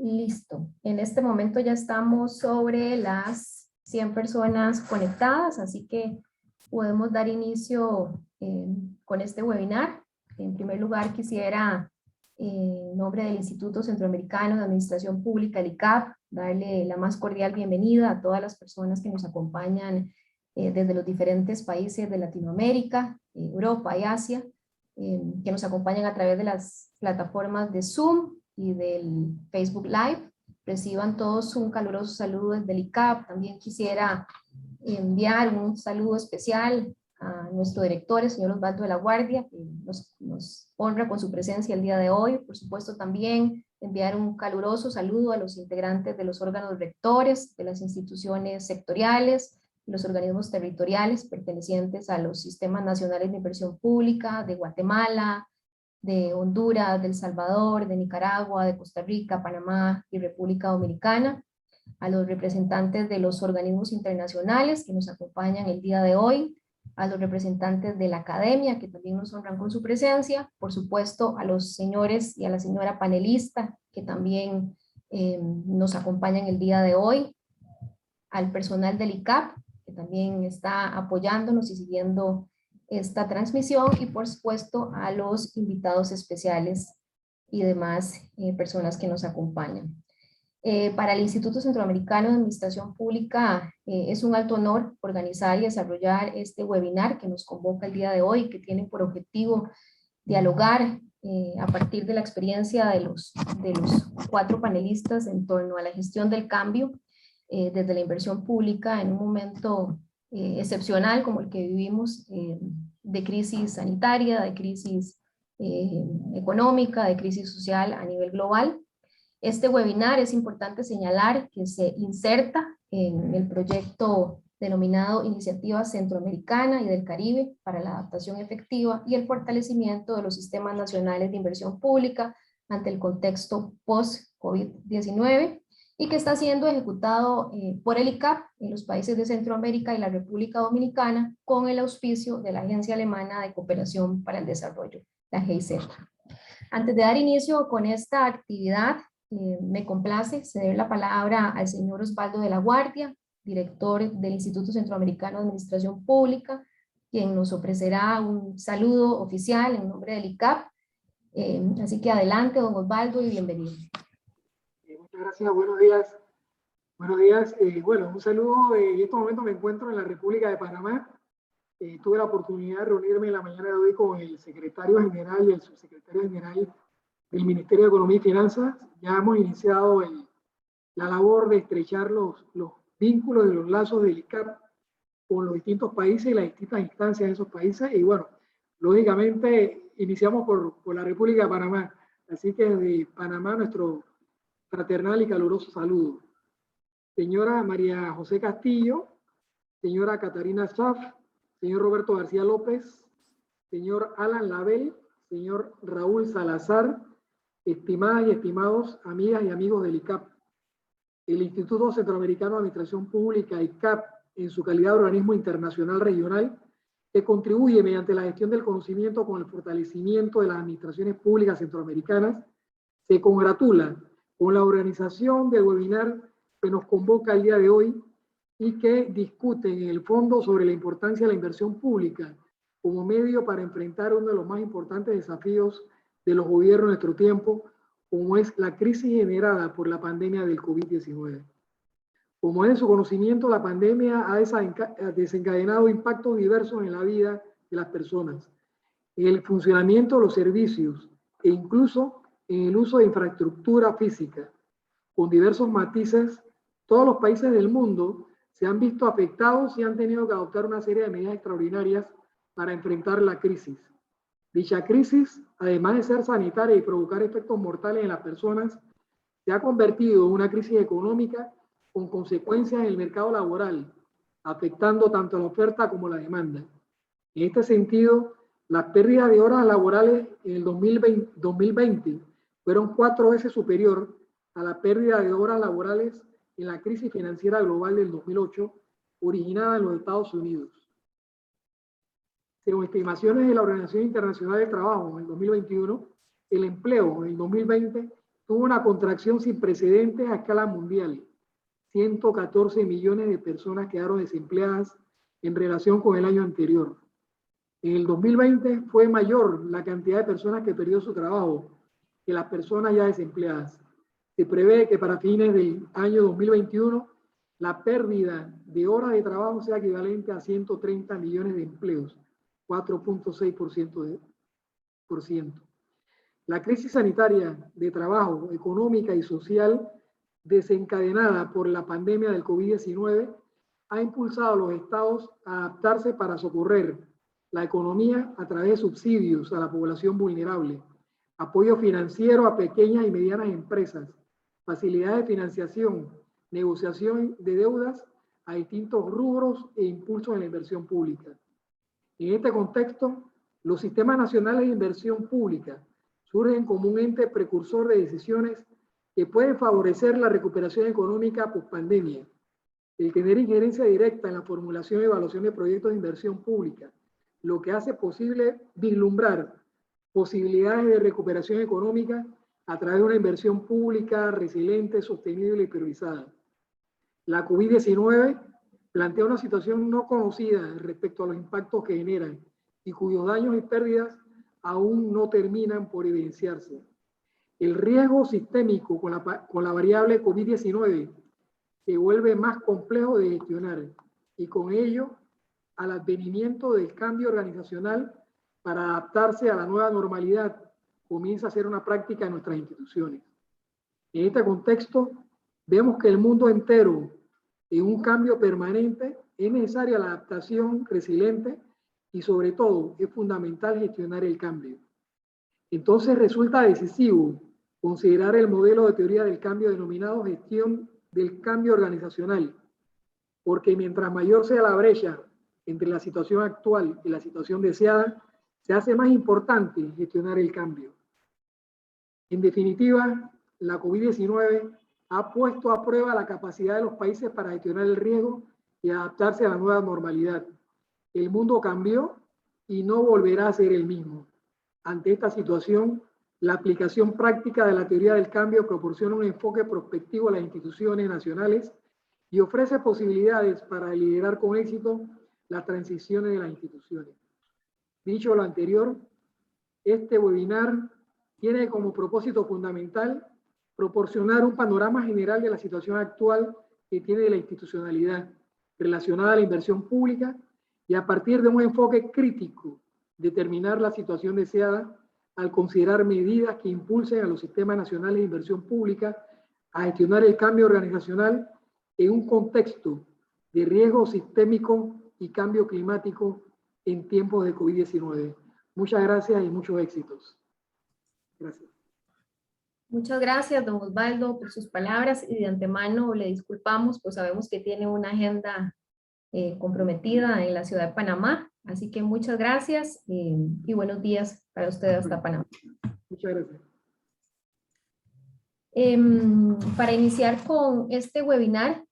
Listo. En este momento ya estamos sobre las 100 personas conectadas, así que podemos dar inicio con este webinar. En primer lugar, quisiera, en nombre del Instituto Centroamericano de Administración Pública, el ICAP, darle la más cordial bienvenida a todas las personas que nos acompañan desde los diferentes países de Latinoamérica, Europa y Asia, que nos acompañan a través de las plataformas de Zoom y del Facebook Live. Reciban todos un caluroso saludo desde el ICAP. También quisiera enviar un saludo especial a nuestro director, el señor Osvaldo de la Guardia, que nos honra con su presencia el día de hoy. Por supuesto, también enviar un caluroso saludo a los integrantes de los órganos rectores, de las instituciones sectoriales, los organismos territoriales pertenecientes a los sistemas nacionales de inversión pública de Guatemala, de Honduras, de El Salvador, de Nicaragua, de Costa Rica, Panamá y República Dominicana, a los representantes de los organismos internacionales que nos acompañan el día de hoy, a los representantes de la academia que también nos honran con su presencia, por supuesto a los señores y a la señora panelista que también nos acompañan el día de hoy, al personal del ICAP que también está apoyándonos y siguiendo esta transmisión, y por supuesto a los invitados especiales y demás personas que nos acompañan. Para el Instituto Centroamericano de Administración Pública es un alto honor organizar y desarrollar este webinar que nos convoca el día de hoy, que tiene por objetivo dialogar a partir de la experiencia de los 4 panelistas en torno a la gestión del cambio desde la inversión pública en un momento excepcional como el que vivimos, de crisis sanitaria, de crisis económica, de crisis social a nivel global. Este webinar es importante señalar que se inserta en el proyecto denominado Iniciativa Centroamericana y del Caribe para la adaptación efectiva y el fortalecimiento de los sistemas nacionales de inversión pública ante el contexto post-COVID-19, y que está siendo ejecutado por el ICAP en los países de Centroamérica y la República Dominicana con el auspicio de la Agencia Alemana de Cooperación para el Desarrollo, la GIZ. Antes de dar inicio con esta actividad, me complace ceder la palabra al señor Osvaldo de la Guardia, director del Instituto Centroamericano de Administración Pública, quien nos ofrecerá un saludo oficial en nombre del ICAP. Así que adelante, don Osvaldo, y bienvenido. Muchas gracias, buenos días. Buenos días. Bueno, un saludo. En este momento me encuentro en la República de Panamá. Tuve la oportunidad de reunirme en la mañana de hoy con el secretario general y el subsecretario general del Ministerio de Economía y Finanzas. Ya hemos iniciado la labor de estrechar los vínculos y los lazos del ICAP con los distintos países y las distintas instancias de esos países. Y bueno, lógicamente iniciamos por la República de Panamá. Así que desde Panamá nuestro fraternal y caluroso saludo. Señora María José Castillo, señora Catarina Schaff, señor Roberto García López, señor Alan Label, señor Raúl Salazar, estimadas y estimados amigas y amigos del ICAP. El Instituto Centroamericano de Administración Pública, ICAP, en su calidad de organismo internacional regional, que contribuye mediante la gestión del conocimiento con el fortalecimiento de las administraciones públicas centroamericanas, se congratula con la organización del webinar que nos convoca el día de hoy y que discute en el fondo sobre la importancia de la inversión pública como medio para enfrentar uno de los más importantes desafíos de los gobiernos de nuestro tiempo, como es la crisis generada por la pandemia del COVID-19. Como es de su conocimiento, la pandemia ha desencadenado impactos diversos en la vida de las personas, en el funcionamiento de los servicios e incluso en el uso de infraestructura física. Con diversos matices, todos los países del mundo se han visto afectados y han tenido que adoptar una serie de medidas extraordinarias para enfrentar la crisis. Dicha crisis, además de ser sanitaria y provocar efectos mortales en las personas, se ha convertido en una crisis económica con consecuencias en el mercado laboral, afectando tanto la oferta como la demanda. En este sentido, las pérdidas de horas laborales en el 2020 fueron 4 veces superior a la pérdida de horas laborales en la crisis financiera global del 2008, originada en los Estados Unidos. Según estimaciones de la Organización Internacional del Trabajo, en el 2021, el empleo en el 2020 tuvo una contracción sin precedentes a escala mundial. 114 millones de personas quedaron desempleadas en relación con el año anterior. En el 2020 fue mayor la cantidad de personas que perdió su trabajo que las personas ya desempleadas. Se prevé que para fines del año 2021 la pérdida de horas de trabajo sea equivalente a 130 millones de empleos, 4.6%. La crisis sanitaria, de trabajo, económica y social desencadenada por la pandemia del COVID-19 ha impulsado a los estados a adaptarse para socorrer la economía a través de subsidios a la población vulnerable, apoyo financiero a pequeñas y medianas empresas, facilidades de financiación, negociación de deudas a distintos rubros e impulso en la inversión pública. En este contexto, los sistemas nacionales de inversión pública surgen como un ente precursor de decisiones que pueden favorecer la recuperación económica post-pandemia. El tener injerencia directa en la formulación y evaluación de proyectos de inversión pública, lo que hace posible vislumbrar posibilidades de recuperación económica a través de una inversión pública resiliente, sostenible y priorizada. La COVID-19 plantea una situación no conocida respecto a los impactos que generan y cuyos daños y pérdidas aún no terminan por evidenciarse. El riesgo sistémico con la variable COVID-19 se vuelve más complejo de gestionar y con ello al advenimiento del cambio organizacional para adaptarse a la nueva normalidad comienza a ser una práctica en nuestras instituciones. En este contexto, vemos que el mundo entero, en un cambio permanente, es necesaria la adaptación resiliente y sobre todo es fundamental gestionar el cambio. Entonces resulta decisivo considerar el modelo de teoría del cambio denominado gestión del cambio organizacional, porque mientras mayor sea la brecha entre la situación actual y la situación deseada, se hace más importante gestionar el cambio. En definitiva, la COVID-19 ha puesto a prueba la capacidad de los países para gestionar el riesgo y adaptarse a la nueva normalidad. El mundo cambió y no volverá a ser el mismo. Ante esta situación, la aplicación práctica de la teoría del cambio proporciona un enfoque prospectivo a las instituciones nacionales y ofrece posibilidades para liderar con éxito las transiciones de las instituciones. Dicho lo anterior, este webinar tiene como propósito fundamental proporcionar un panorama general de la situación actual que tiene la institucionalidad relacionada a la inversión pública y a partir de un enfoque crítico determinar la situación deseada al considerar medidas que impulsen a los sistemas nacionales de inversión pública a gestionar el cambio organizacional en un contexto de riesgo sistémico y cambio climático en tiempos de COVID-19. Muchas gracias y muchos éxitos. Gracias. Muchas gracias, don Osvaldo, por sus palabras y de antemano le disculpamos, pues sabemos que tiene una agenda comprometida en la ciudad de Panamá, así que muchas gracias y buenos días para ustedes hasta Panamá. Muchas gracias. Para iniciar con este webinar,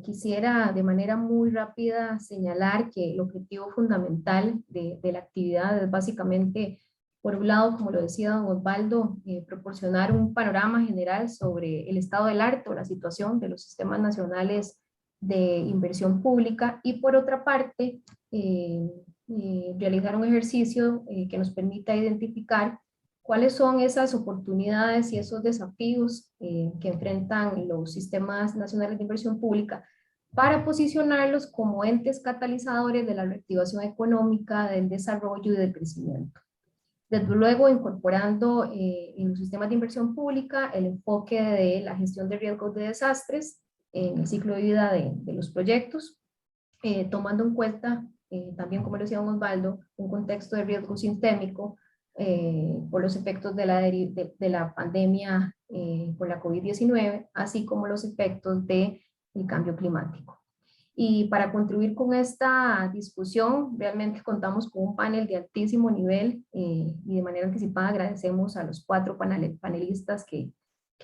quisiera de manera muy rápida señalar que el objetivo fundamental de la actividad es básicamente, por un lado, como lo decía don Osvaldo, proporcionar un panorama general sobre el estado del arte o la situación de los sistemas nacionales de inversión pública y por otra parte, realizar un ejercicio que nos permita identificar cuáles son esas oportunidades y esos desafíos que enfrentan los sistemas nacionales de inversión pública para posicionarlos como entes catalizadores de la reactivación económica, del desarrollo y del crecimiento. Desde luego, incorporando en los sistemas de inversión pública el enfoque de la gestión de riesgos de desastres en el ciclo de vida de los proyectos, tomando en cuenta también, como lo decía don Osvaldo, un contexto de riesgo sistémico por los efectos de la pandemia por la COVID-19, así como los efectos del cambio climático. Y para contribuir con esta discusión, realmente contamos con un panel de altísimo nivel y de manera anticipada agradecemos a los 4 panelistas que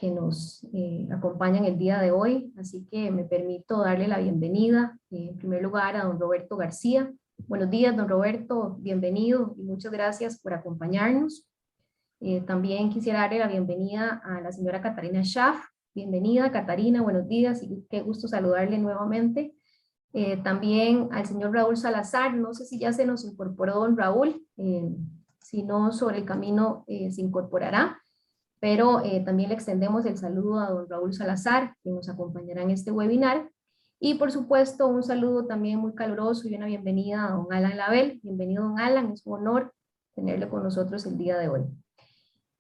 nos acompañan el día de hoy. Así que me permito darle la bienvenida en primer lugar a don Roberto García. Buenos días, don Roberto, bienvenido y muchas gracias por acompañarnos. También quisiera darle la bienvenida a la señora Catarina Schaff. Bienvenida, Catarina, buenos días y qué gusto saludarle nuevamente. También al señor Raúl Salazar, no sé si ya se nos incorporó don Raúl, si no, sobre el camino se incorporará, pero también le extendemos el saludo a don Raúl Salazar, que nos acompañará en este webinar. Y por supuesto, un saludo también muy caluroso y una bienvenida a don Alan Label. Bienvenido, don Alan, es un honor tenerle con nosotros el día de hoy.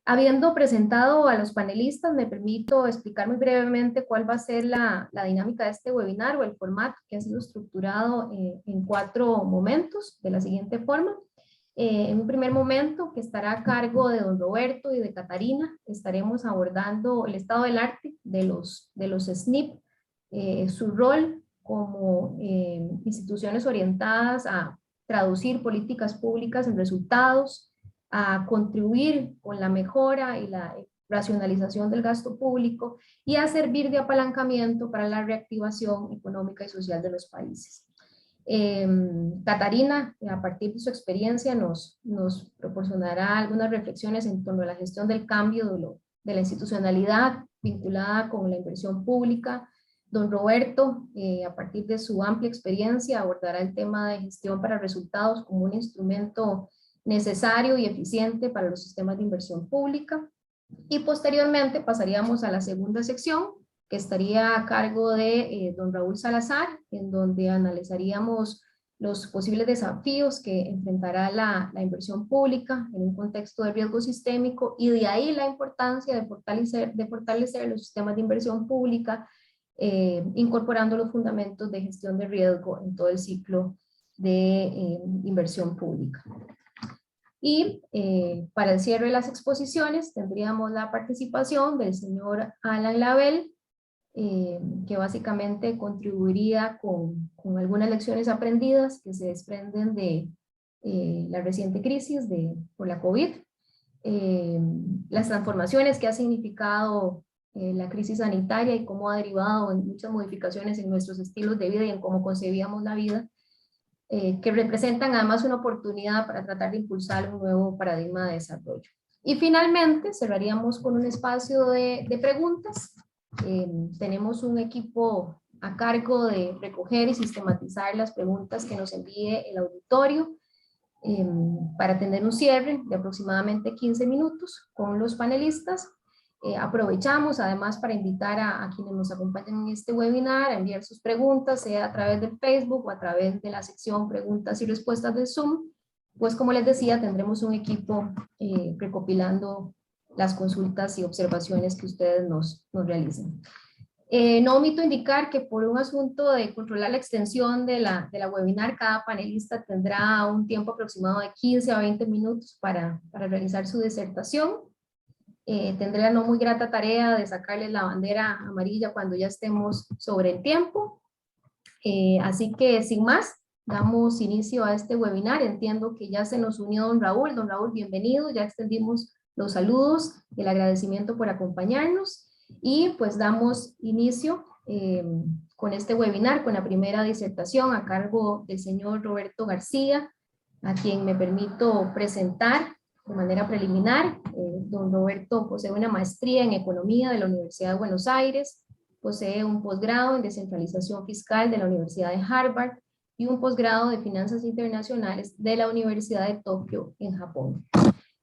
Habiendo presentado a los panelistas, me permito explicar muy brevemente cuál va a ser la dinámica de este webinar o el formato que ha sido estructurado en 4 momentos de la siguiente forma. En un primer momento, que estará a cargo de don Roberto y de Catarina, estaremos abordando el estado del arte de los SNP, su rol como instituciones orientadas a traducir políticas públicas en resultados, a contribuir con la mejora y la racionalización del gasto público y a servir de apalancamiento para la reactivación económica y social de los países. Catarina, a partir de su experiencia, nos proporcionará algunas reflexiones en torno a la gestión del cambio de la institucionalidad vinculada con la inversión pública. Don Roberto, a partir de su amplia experiencia, abordará el tema de gestión para resultados como un instrumento necesario y eficiente para los sistemas de inversión pública. Y posteriormente pasaríamos a la segunda sección, que estaría a cargo de don Raúl Salazar, en donde analizaríamos los posibles desafíos que enfrentará la inversión pública en un contexto de riesgo sistémico, y de ahí la importancia de fortalecer los sistemas de inversión pública, incorporando los fundamentos de gestión de riesgo en todo el ciclo de inversión pública. Y para el cierre de las exposiciones tendríamos la participación del señor Alan Label, que básicamente contribuiría con algunas lecciones aprendidas que se desprenden de la reciente crisis por la COVID, las transformaciones que ha significado la crisis sanitaria y cómo ha derivado en muchas modificaciones en nuestros estilos de vida y en cómo concebíamos la vida, que representan además una oportunidad para tratar de impulsar un nuevo paradigma de desarrollo. Y finalmente cerraríamos con un espacio de preguntas. Tenemos un equipo a cargo de recoger y sistematizar las preguntas que nos envíe el auditorio para tener un cierre de aproximadamente 15 minutos con los panelistas. Aprovechamos además para invitar a quienes nos acompañan en este webinar a enviar sus preguntas, sea a través del Facebook o a través de la sección preguntas y respuestas de Zoom, pues como les decía, tendremos un equipo recopilando las consultas y observaciones que ustedes nos realicen. No omito indicar que por un asunto de controlar la extensión de la webinar, cada panelista tendrá un tiempo aproximado de 15 a 20 minutos para realizar su disertación. Tendré la no muy grata tarea de sacarles la bandera amarilla cuando ya estemos sobre el tiempo. Así que sin más, damos inicio a este webinar. Entiendo que ya se nos unió don Raúl. Don Raúl, bienvenido. Ya extendimos los saludos, el agradecimiento por acompañarnos y pues damos inicio con este webinar, con la primera disertación a cargo del señor Roberto García, a quien me permito presentar de manera preliminar. Don Roberto posee una maestría en Economía de la Universidad de Buenos Aires, posee un posgrado en Descentralización Fiscal de la Universidad de Harvard y un posgrado de Finanzas Internacionales de la Universidad de Tokio en Japón.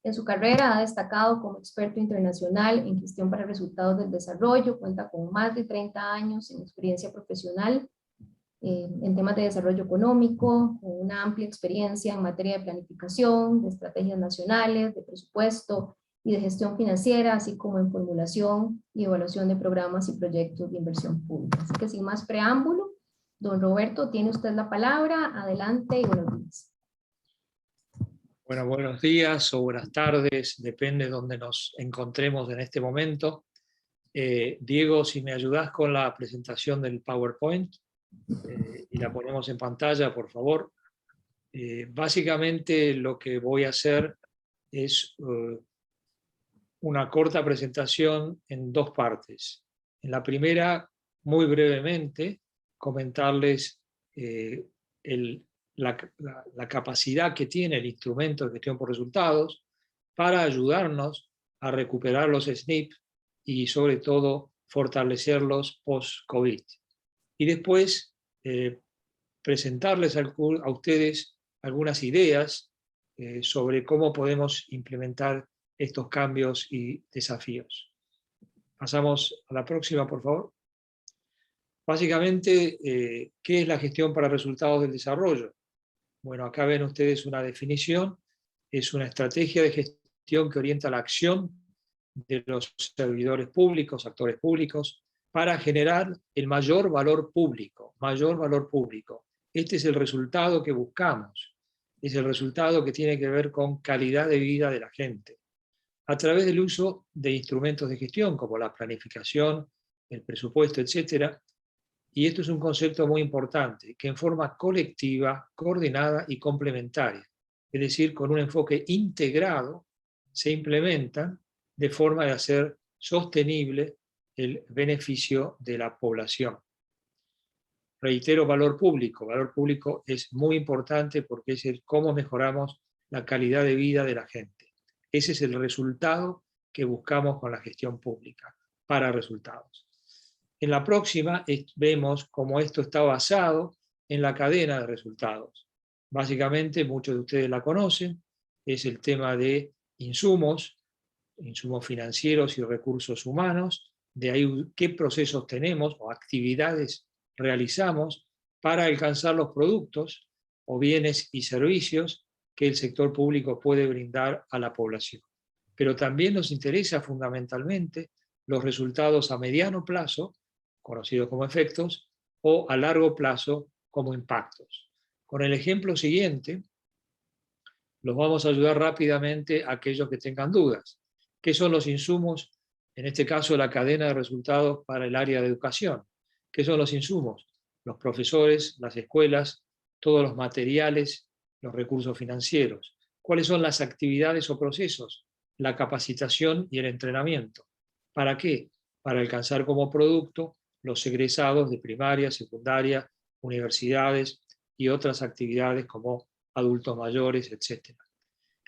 En su carrera ha destacado como experto internacional en gestión para resultados del desarrollo, cuenta con más de 30 años en experiencia profesional en temas de desarrollo económico, con una amplia experiencia en materia de planificación, de estrategias nacionales, de presupuesto y de gestión financiera, así como en formulación y evaluación de programas y proyectos de inversión pública. Así que sin más preámbulo, don Roberto, tiene usted la palabra. Adelante y buenos días. Bueno, buenos días o buenas tardes, depende de donde nos encontremos en este momento. Diego, si me ayudas con la presentación del PowerPoint y la ponemos en pantalla, por favor. Básicamente lo que voy a hacer es una corta presentación en 2 partes. En la primera, muy brevemente, comentarles la capacidad que tiene el instrumento de gestión por resultados, para ayudarnos a recuperar los SNP y sobre todo fortalecerlos post-COVID. Y después presentarles a ustedes algunas ideas sobre cómo podemos implementar estos cambios y desafíos. Pasamos a la próxima, por favor. Básicamente, ¿qué es la gestión para resultados del desarrollo? Bueno, acá ven ustedes una definición. Es una estrategia de gestión que orienta la acción de los servidores públicos, actores públicos, para generar el mayor valor público, mayor valor público. Este es el resultado que buscamos. Es el resultado que tiene que ver con calidad de vida de la gente, a través del uso de instrumentos de gestión como la planificación, el presupuesto, etc. Y esto es un concepto muy importante, que en forma colectiva, coordinada y complementaria, es decir, con un enfoque integrado, se implementan de forma de hacer sostenible el beneficio de la población. Reitero, valor público. Valor público es muy importante porque es el cómo mejoramos la calidad de vida de la gente. Ese es el resultado que buscamos con la gestión pública, para resultados. En la próxima vemos cómo esto está basado en la cadena de resultados. Básicamente, muchos de ustedes la conocen, es el tema de insumos financieros y recursos humanos, de ahí qué procesos tenemos o actividades realizamos para alcanzar los productos o bienes y servicios que el sector público puede brindar a la población. Pero también nos interesa fundamentalmente los resultados a mediano plazo, conocidos como efectos, o a largo plazo como impactos. Con el ejemplo siguiente, los vamos a ayudar rápidamente a aquellos que tengan dudas. ¿Qué son los insumos? En este caso, la cadena de resultados para el área de educación. ¿Qué son los insumos? Los profesores, las escuelas, todos los materiales, los recursos financieros. ¿Cuáles son las actividades o procesos? La capacitación y el entrenamiento. ¿Para qué? Para alcanzar como producto los egresados de primaria, secundaria, universidades y otras actividades como adultos mayores, etc.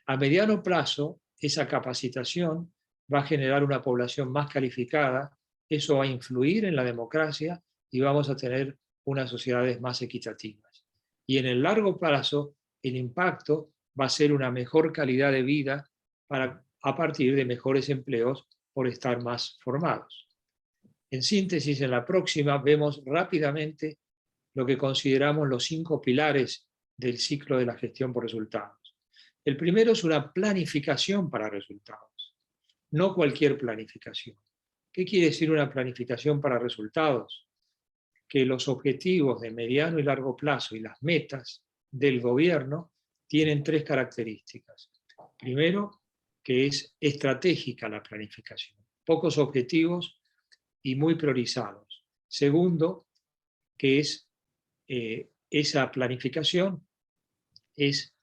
A mediano plazo, esa capacitación va a generar una población más calificada, eso va a influir en la democracia y vamos a tener unas sociedades más equitativas. Y en el largo plazo, el impacto va a ser una mejor calidad de vida a partir de mejores empleos por estar más formados. En síntesis, en la próxima vemos rápidamente lo que consideramos los 5 pilares del ciclo de la gestión por resultados. El primero es una planificación para resultados, no cualquier planificación. ¿Qué quiere decir una planificación para resultados? Que los objetivos de mediano y largo plazo y las metas del gobierno tienen 3 características. Primero, que es estratégica la planificación, pocos objetivos y muy priorizados. Segundo, que es esa planificación es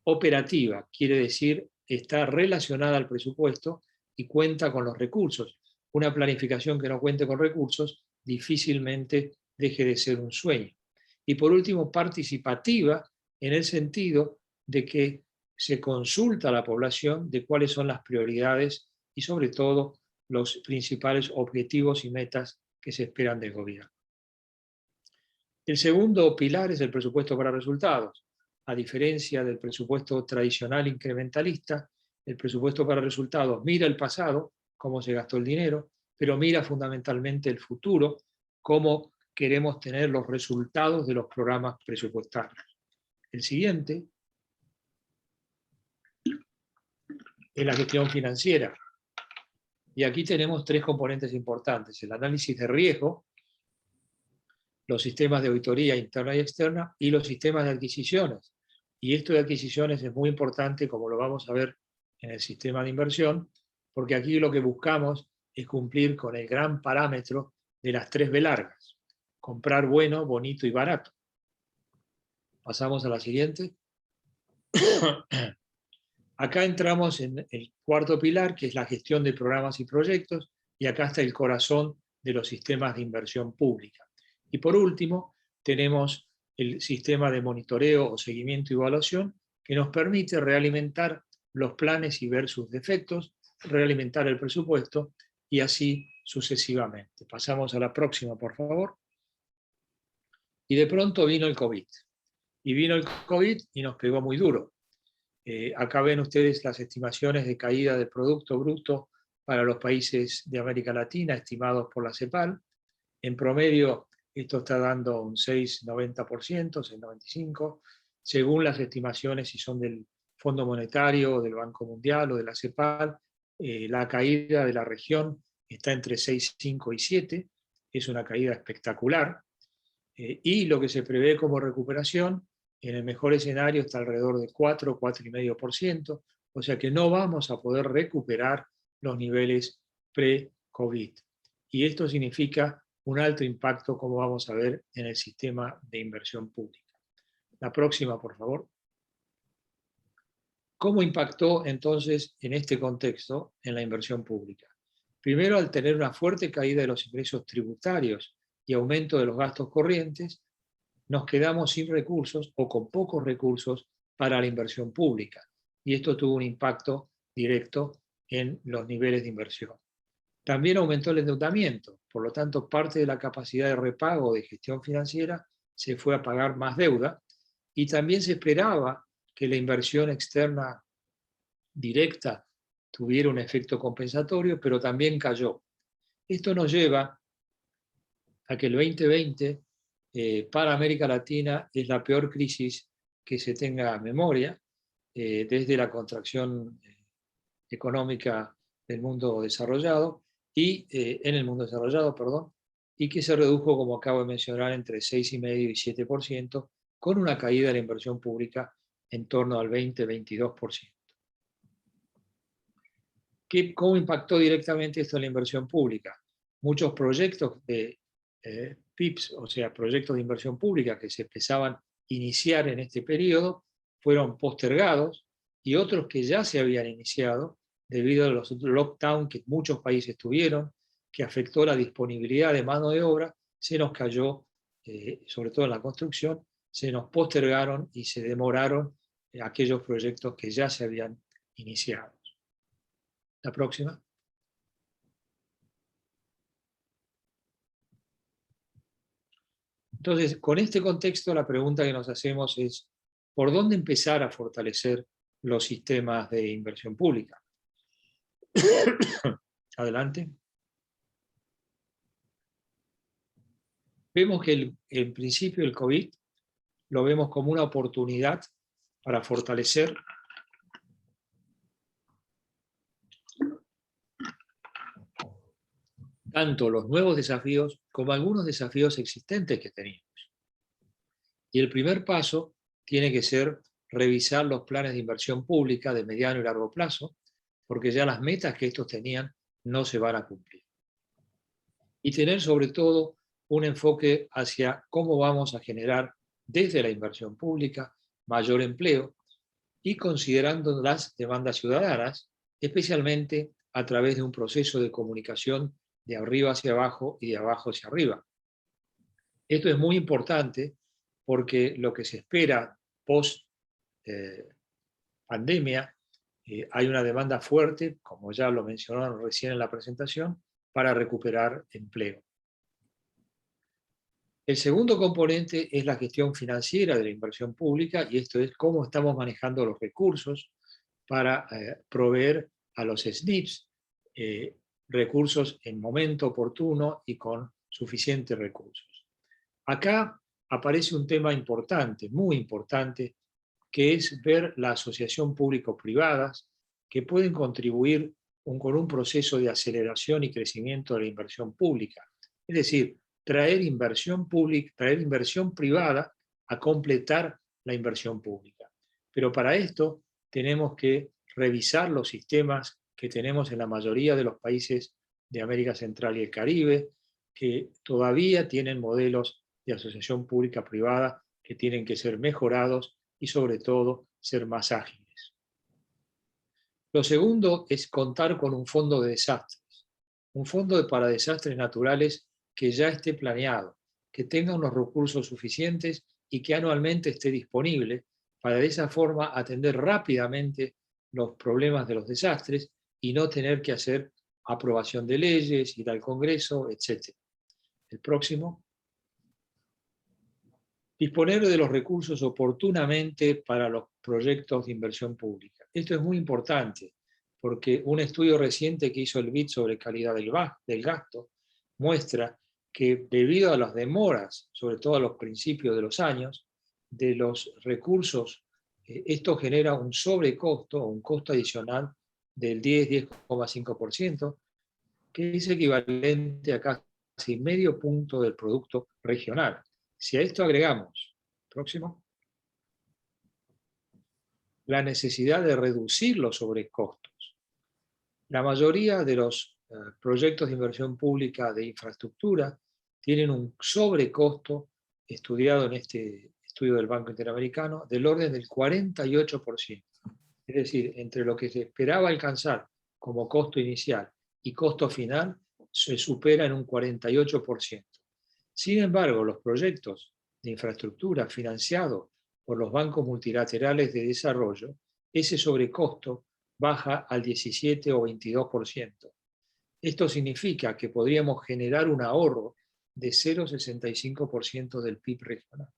operativa, quiere decir está relacionada al presupuesto y cuenta con los recursos. Una planificación que no cuente con recursos difícilmente deje de ser un sueño. Y por último, participativa en el sentido de que se consulta a la población de cuáles son las prioridades y sobre todo los principales objetivos y metas que se esperan del gobierno. El segundo pilar es el presupuesto para resultados. A diferencia del presupuesto tradicional incrementalista, el presupuesto para resultados mira el pasado, cómo se gastó el dinero, pero mira fundamentalmente el futuro, cómo queremos tener los resultados de los programas presupuestarios. El siguiente es la gestión financiera. Y aquí tenemos 3 componentes importantes: el análisis de riesgo, los sistemas de auditoría interna y externa y los sistemas de adquisiciones. Y esto de adquisiciones es muy importante, como lo vamos a ver en el sistema de inversión, porque aquí lo que buscamos es cumplir con el gran parámetro de las 3 B largas: comprar bueno, bonito y barato. Pasamos a la siguiente. Acá entramos en el cuarto pilar, que es la gestión de programas y proyectos, y acá está el corazón de los sistemas de inversión pública. Y por último, tenemos el sistema de monitoreo o seguimiento y evaluación, que nos permite realimentar los planes y ver sus defectos, realimentar el presupuesto y así sucesivamente. Pasamos a la próxima, por favor. Y de pronto vino el COVID. Y vino el COVID y nos pegó muy duro. Acá ven ustedes las estimaciones de caída del Producto Bruto para los países de América Latina, estimados por la CEPAL. En promedio, esto está dando un 6,90%, 6,95%, según las estimaciones, si son del Fondo Monetario, del Banco Mundial o de la CEPAL. La caída de la región está entre 6,5 y 7, es una caída espectacular. Y lo que se prevé como recuperación, en el mejor escenario está alrededor de 4, 4,5%, o sea que no vamos a poder recuperar los niveles pre-COVID. Y esto significa un alto impacto, como vamos a ver, en el sistema de inversión pública. La próxima, por favor. ¿Cómo impactó entonces en este contexto en la inversión pública? Primero, al tener una fuerte caída de los ingresos tributarios y aumento de los gastos corrientes, nos quedamos sin recursos o con pocos recursos para la inversión pública. Y esto tuvo un impacto directo en los niveles de inversión. También aumentó el endeudamiento, por lo tanto, parte de la capacidad de repago de gestión financiera se fue a pagar más deuda, y también se esperaba que la inversión externa directa tuviera un efecto compensatorio, pero también cayó. Esto nos lleva a que el 2020 para América Latina es la peor crisis que se tenga memoria, desde la contracción económica del mundo desarrollado, y en el mundo desarrollado, perdón, y que se redujo, como acabo de mencionar, entre 6,5% y 7%, con una caída de la inversión pública en torno al 20-22%. ¿Cómo impactó directamente esto en la inversión pública? Muchos proyectos de PIPs, o sea, proyectos de inversión pública que se empezaban a iniciar en este periodo, fueron postergados, y otros que ya se habían iniciado, debido a los lockdowns que muchos países tuvieron, que afectó la disponibilidad de mano de obra, se nos cayó, sobre todo en la construcción, se nos postergaron y se demoraron aquellos proyectos que ya se habían iniciado. La próxima. Entonces, con este contexto, la pregunta que nos hacemos es, ¿por dónde empezar a fortalecer los sistemas de inversión pública? Adelante. Vemos que en principio el COVID lo vemos como una oportunidad para fortalecer tanto los nuevos desafíos como algunos desafíos existentes que teníamos. Y el primer paso tiene que ser revisar los planes de inversión pública de mediano y largo plazo, porque ya las metas que estos tenían no se van a cumplir. Y tener sobre todo un enfoque hacia cómo vamos a generar desde la inversión pública mayor empleo, y considerando las demandas ciudadanas, especialmente a través de un proceso de comunicación de arriba hacia abajo y de abajo hacia arriba. Esto es muy importante porque lo que se espera post pandemia, hay una demanda fuerte, como ya lo mencionaron recién en la presentación, para recuperar empleo. El segundo componente es la gestión financiera de la inversión pública, y esto es cómo estamos manejando los recursos para proveer a los SNPs recursos en momento oportuno y con suficientes recursos. Acá aparece un tema importante, muy importante, que es ver la asociación público-privadas que pueden contribuir con un proceso de aceleración y crecimiento de la inversión pública. Es decir, traer inversión pública, traer inversión privada a completar la inversión pública. Pero para esto tenemos que revisar los sistemas que tenemos en la mayoría de los países de América Central y el Caribe, que todavía tienen modelos de asociación pública-privada que tienen que ser mejorados y sobre todo ser más ágiles. Lo segundo es contar con un fondo de desastres, un fondo para desastres naturales que ya esté planeado, que tenga unos recursos suficientes y que anualmente esté disponible para de esa forma atender rápidamente los problemas de los desastres y no tener que hacer aprobación de leyes, ir al Congreso, etc. El próximo. Disponer de los recursos oportunamente para los proyectos de inversión pública. Esto es muy importante, porque un estudio reciente que hizo el BID sobre calidad del gasto muestra que debido a las demoras, sobre todo a los principios de los años, de los recursos, esto genera un sobrecosto o un costo adicional del 10,5%, que es equivalente a casi medio punto del producto regional. Si a esto agregamos, próximo, la necesidad de reducir los sobrecostos. La mayoría de los proyectos de inversión pública de infraestructura tienen un sobrecosto estudiado en este estudio del Banco Interamericano del orden del 48%. Es decir, entre lo que se esperaba alcanzar como costo inicial y costo final, se supera en un 48%. Sin embargo, los proyectos de infraestructura financiados por los bancos multilaterales de desarrollo, ese sobrecosto baja al 17 o 22%. Esto significa que podríamos generar un ahorro de 0,65% del PIB regional.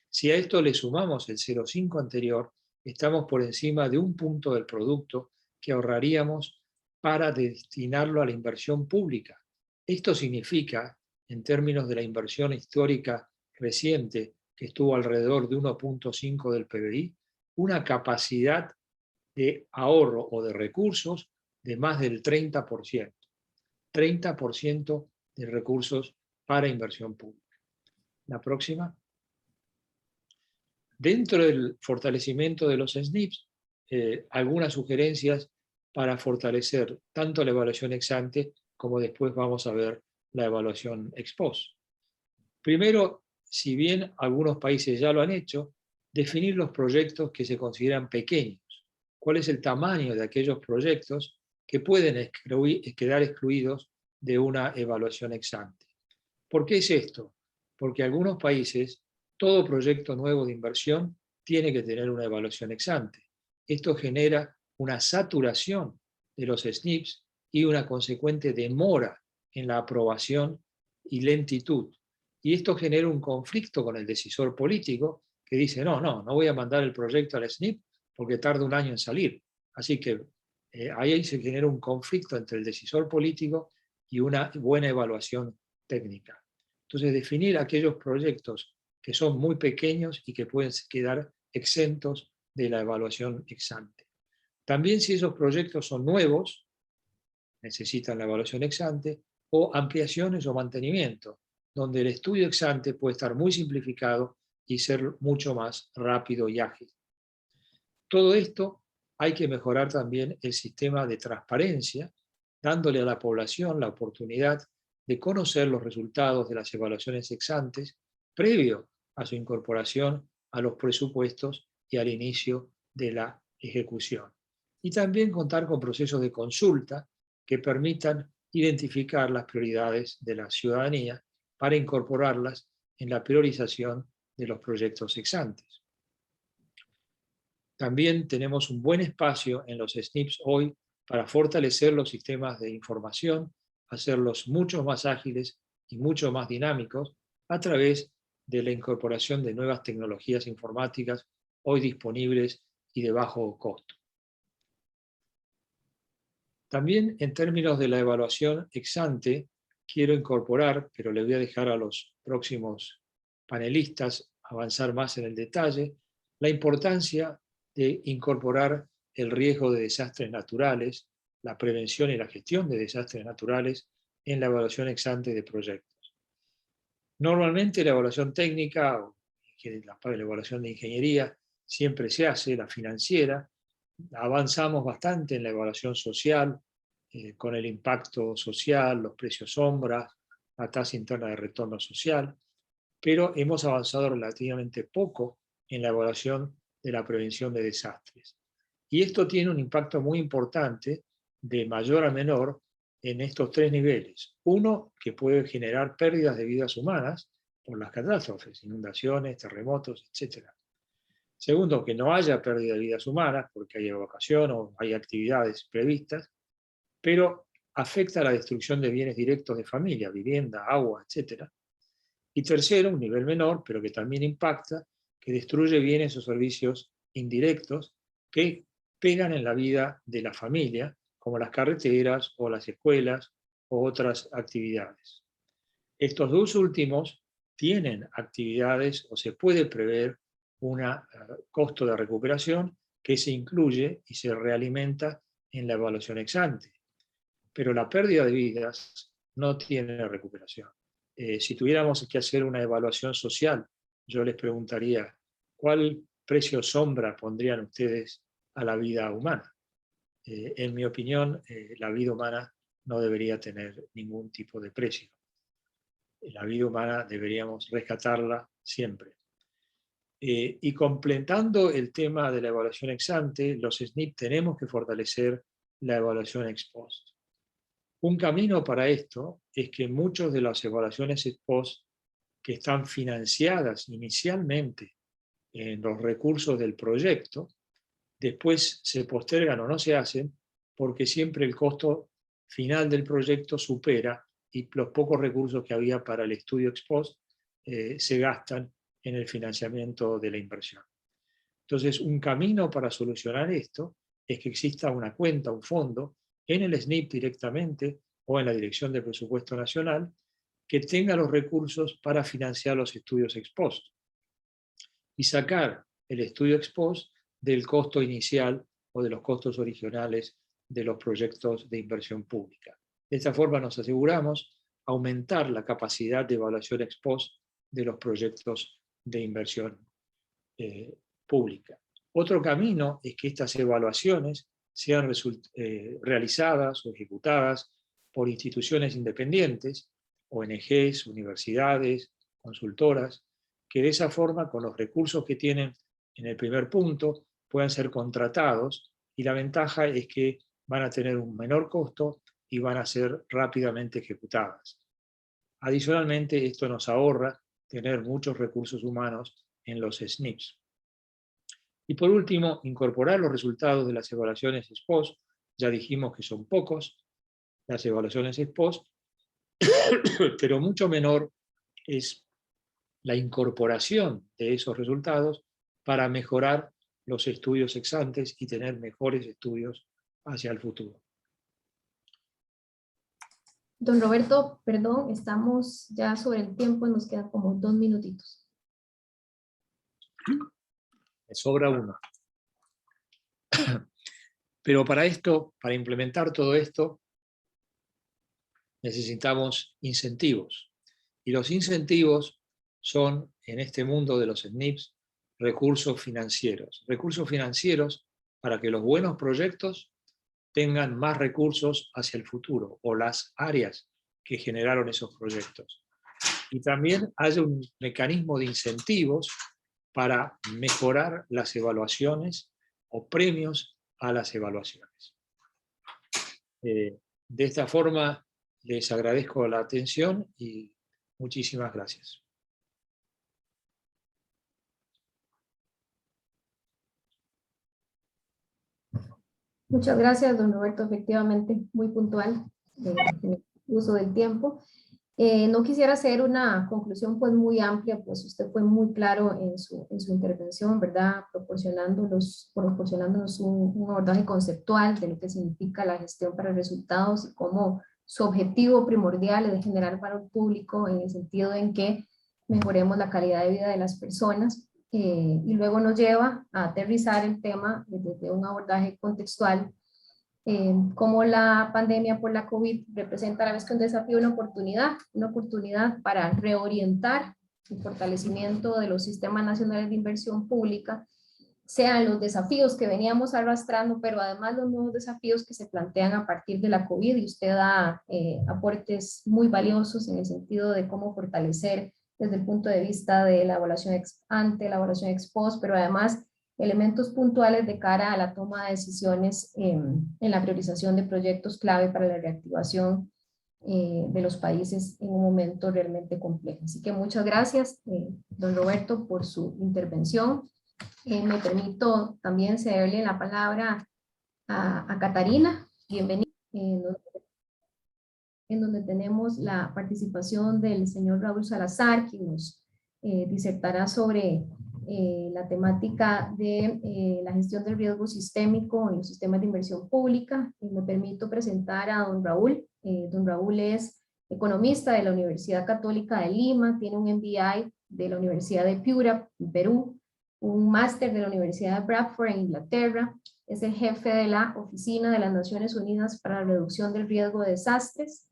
Si a esto le sumamos el 0,5 anterior, estamos por encima de un punto del producto que ahorraríamos para destinarlo a la inversión pública. Esto significa, en términos de la inversión histórica reciente, que estuvo alrededor de 1,5 del PBI, una capacidad de ahorro o de recursos de más del 30%. 30% de recursos para inversión pública. La próxima. Dentro del fortalecimiento de los SNPs, algunas sugerencias para fortalecer tanto la evaluación ex ante como después vamos a ver la evaluación ex post. Primero, si bien algunos países ya lo han hecho, definir los proyectos que se consideran pequeños. ¿Cuál es el tamaño de aquellos proyectos que pueden quedar excluidos de una evaluación ex ante? ¿Por qué es esto? Porque algunos países, todo proyecto nuevo de inversión tiene que tener una evaluación ex ante. Esto genera una saturación de los SNPs y una consecuente demora en la aprobación y lentitud. Y esto genera un conflicto con el decisor político que dice, no voy a mandar el proyecto al SNP porque tarda un año en salir. Así que ahí se genera un conflicto entre el decisor político y una buena evaluación técnica. Entonces, definir aquellos proyectos que son muy pequeños y que pueden quedar exentos de la evaluación ex ante. También si esos proyectos son nuevos, necesitan la evaluación ex ante, o ampliaciones o mantenimiento, donde el estudio ex ante puede estar muy simplificado y ser mucho más rápido y ágil. Todo esto hay que mejorar también el sistema de transparencia, dándole a la población la oportunidad de conocer los resultados de las evaluaciones ex ante previo a su incorporación a los presupuestos y al inicio de la ejecución. Y también contar con procesos de consulta que permitan identificar las prioridades de la ciudadanía para incorporarlas en la priorización de los proyectos ex ante. También tenemos un buen espacio en los SNPs hoy para fortalecer los sistemas de información, hacerlos mucho más ágiles y mucho más dinámicos a través de la incorporación de nuevas tecnologías informáticas hoy disponibles y de bajo costo. También en términos de la evaluación ex ante, quiero incorporar, pero le voy a dejar a los próximos panelistas avanzar más en el detalle, la importancia de incorporar el riesgo de desastres naturales, la prevención y la gestión de desastres naturales en la evaluación ex ante de proyectos. Normalmente la evaluación técnica, o la evaluación de ingeniería, siempre se hace, la financiera. Avanzamos bastante en la evaluación social, con el impacto social, los precios sombra, la tasa interna de retorno social, pero hemos avanzado relativamente poco en la evaluación de la prevención de desastres. Y esto tiene un impacto muy importante, de mayor a menor, en estos tres niveles. Uno, que puede generar pérdidas de vidas humanas por las catástrofes, inundaciones, terremotos, etc. Segundo, que no haya pérdida de vidas humanas, porque hay evacuación o hay actividades previstas, pero afecta a la destrucción de bienes directos de familia, vivienda, agua, etc. Y tercero, un nivel menor, pero que también impacta, que destruye bienes o servicios indirectos que pegan en la vida de la familia, como las carreteras o las escuelas o otras actividades. Estos dos últimos tienen actividades o se puede prever un costo de recuperación que se incluye y se realimenta en la evaluación ex ante. Pero la pérdida de vidas no tiene recuperación. Si tuviéramos que hacer una evaluación social, yo les preguntaría, ¿cuál precio sombra pondrían ustedes a la vida humana? En mi opinión, la vida humana no debería tener ningún tipo de precio. La vida humana deberíamos rescatarla siempre. Y completando el tema de la evaluación ex ante, los SNP tenemos que fortalecer la evaluación ex post. Un camino para esto es que muchas de las evaluaciones ex post que están financiadas inicialmente en los recursos del proyecto, después se postergan o no se hacen porque siempre el costo final del proyecto supera y los pocos recursos que había para el estudio ex post se gastan en el financiamiento de la inversión. Entonces, un camino para solucionar esto es que exista una cuenta, un fondo, en el SNP directamente o en la Dirección de Presupuesto Nacional, que tenga los recursos para financiar los estudios ex post y sacar el estudio ex post del costo inicial o de los costos originales de los proyectos de inversión pública. De esta forma nos aseguramos aumentar la capacidad de evaluación ex post de los proyectos de inversión pública. Otro camino es que estas evaluaciones sean realizadas o ejecutadas por instituciones independientes, ONGs, universidades, consultoras, que de esa forma, con los recursos que tienen en el primer punto, puedan ser contratados, y la ventaja es que van a tener un menor costo y van a ser rápidamente ejecutadas. Adicionalmente, esto nos ahorra tener muchos recursos humanos en los SNPs. Y por último, incorporar los resultados de las evaluaciones ex post. Ya dijimos que son pocos las evaluaciones ex post, pero mucho menor es la incorporación de esos resultados para mejorar los estudios ex ante y tener mejores estudios hacia el futuro. Don Roberto, perdón, estamos ya sobre el tiempo, nos quedan como 2 minutitos. Me sobra uno. Pero para esto, para implementar todo esto, necesitamos incentivos. Y los incentivos son, en este mundo de los SNPs, recursos financieros. Recursos financieros para que los buenos proyectos tengan más recursos hacia el futuro, o las áreas que generaron esos proyectos. Y también haya un mecanismo de incentivos para mejorar las evaluaciones o premios a las evaluaciones. De esta forma, les agradezco la atención y muchísimas gracias. Muchas gracias, don Roberto, efectivamente, muy puntual en el uso del tiempo. No quisiera hacer una conclusión pues muy amplia, pues usted fue muy claro en su intervención, ¿verdad? Proporcionándonos un abordaje conceptual de lo que significa la gestión para resultados y cómo su objetivo primordial es generar valor público en el sentido en que mejoremos la calidad de vida de las personas, y luego nos lleva a aterrizar el tema desde un abordaje contextual, cómo la pandemia por la COVID representa a la vez que un desafío, una oportunidad para reorientar el fortalecimiento de los sistemas nacionales de inversión pública, sean los desafíos que veníamos arrastrando, pero además los nuevos desafíos que se plantean a partir de la COVID, y usted da aportes muy valiosos en el sentido de cómo fortalecer desde el punto de vista de la evaluación ex ante, la evaluación ex post, pero además elementos puntuales de cara a la toma de decisiones en la priorización de proyectos clave para la reactivación de los países en un momento realmente complejo. Así que muchas gracias, don Roberto, por su intervención. Me permito también cederle la palabra a Catarina. Bienvenida. En donde tenemos la participación del señor Raúl Salazar, quien nos disertará sobre la temática de la gestión del riesgo sistémico en los sistemas de inversión pública. Me permito presentar a don Raúl. Don Raúl es economista de la Universidad Católica de Lima, tiene un MBA de la Universidad de Piura, en Perú, un máster de la Universidad de Bradford en Inglaterra, es el jefe de la Oficina de las Naciones Unidas para la Reducción del Riesgo de Desastres,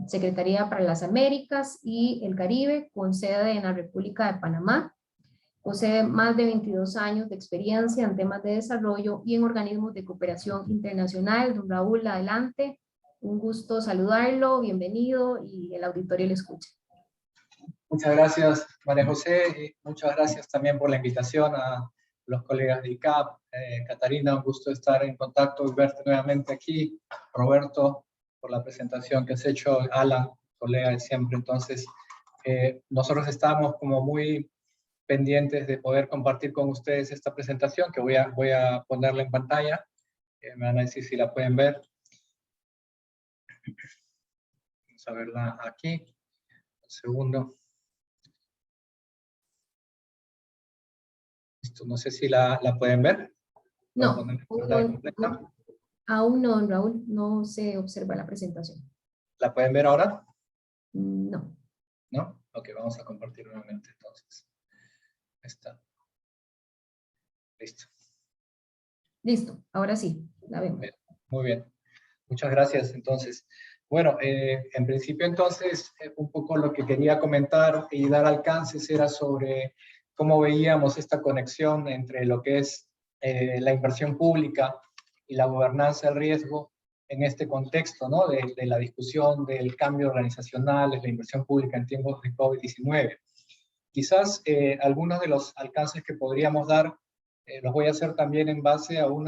Secretaría para las Américas y el Caribe, con sede en la República de Panamá. Posee más de 22 años de experiencia en temas de desarrollo y en organismos de cooperación internacional. Don Raúl, adelante. Un gusto saludarlo, bienvenido, y el auditorio le escucha. Muchas gracias, María José, y muchas gracias también por la invitación a los colegas de ICAP. Catarina, un gusto estar en contacto y verte nuevamente aquí. Roberto, por la presentación que has hecho. Alan, colega de siempre. Entonces, nosotros estamos como muy pendientes de poder compartir con ustedes esta presentación, que voy a ponerla en pantalla. Me van a decir si la pueden ver. Vamos a verla aquí. Un segundo. Listo, no sé si la pueden ver. No, aún no, don Raúl, no se observa la presentación. ¿La pueden ver ahora? No. ¿No? Ok, vamos a compartir nuevamente entonces. Ahí está. Listo. Listo, ahora sí, la vemos. Bien, muy bien. Muchas gracias, entonces. Bueno, en principio entonces, un poco lo que quería comentar y dar alcances era sobre cómo veíamos esta conexión entre lo que es la inversión pública y la gobernanza del riesgo en este contexto, ¿no? De la discusión del cambio organizacional, de la inversión pública en tiempos de COVID-19. Quizás algunos de los alcances que podríamos dar los voy a hacer también en base a un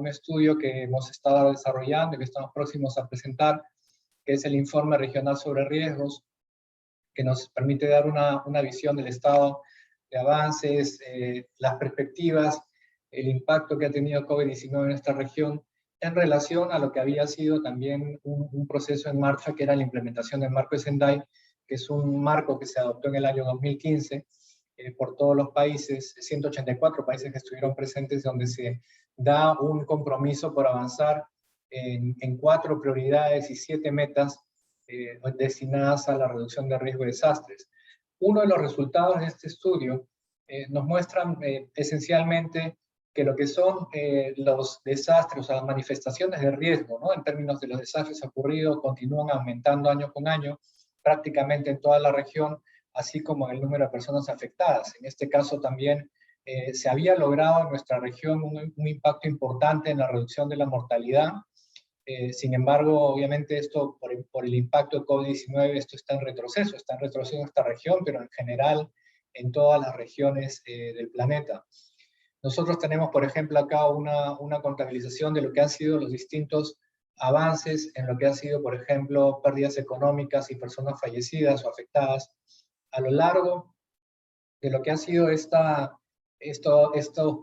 estudio que hemos estado desarrollando y que estamos próximos a presentar, que es el Informe Regional sobre Riesgos, que nos permite dar una visión del estado de avances, las perspectivas, el impacto que ha tenido COVID-19 en esta región en relación a lo que había sido también un proceso en marcha, que era la implementación del marco de Sendai, que es un marco que se adoptó en el año 2015 por todos los países, 184 países que estuvieron presentes, donde se da un compromiso por avanzar en 4 prioridades y 7 metas destinadas a la reducción de riesgo de desastres. Uno de los resultados de este estudio nos muestran esencialmente que lo que son los desastres, o sea, las manifestaciones de riesgo, ¿no? En términos de los desastres ocurridos, continúan aumentando año con año, prácticamente en toda la región, así como el número de personas afectadas. En este caso también se había logrado en nuestra región un impacto importante en la reducción de la mortalidad. Sin embargo, obviamente esto, por el impacto de COVID-19, esto está en retroceso en esta región, pero en general en todas las regiones del planeta. Nosotros tenemos, por ejemplo, acá una contabilización de lo que han sido los distintos avances en lo que ha sido, por ejemplo, pérdidas económicas y personas fallecidas o afectadas a lo largo de lo que ha sido estos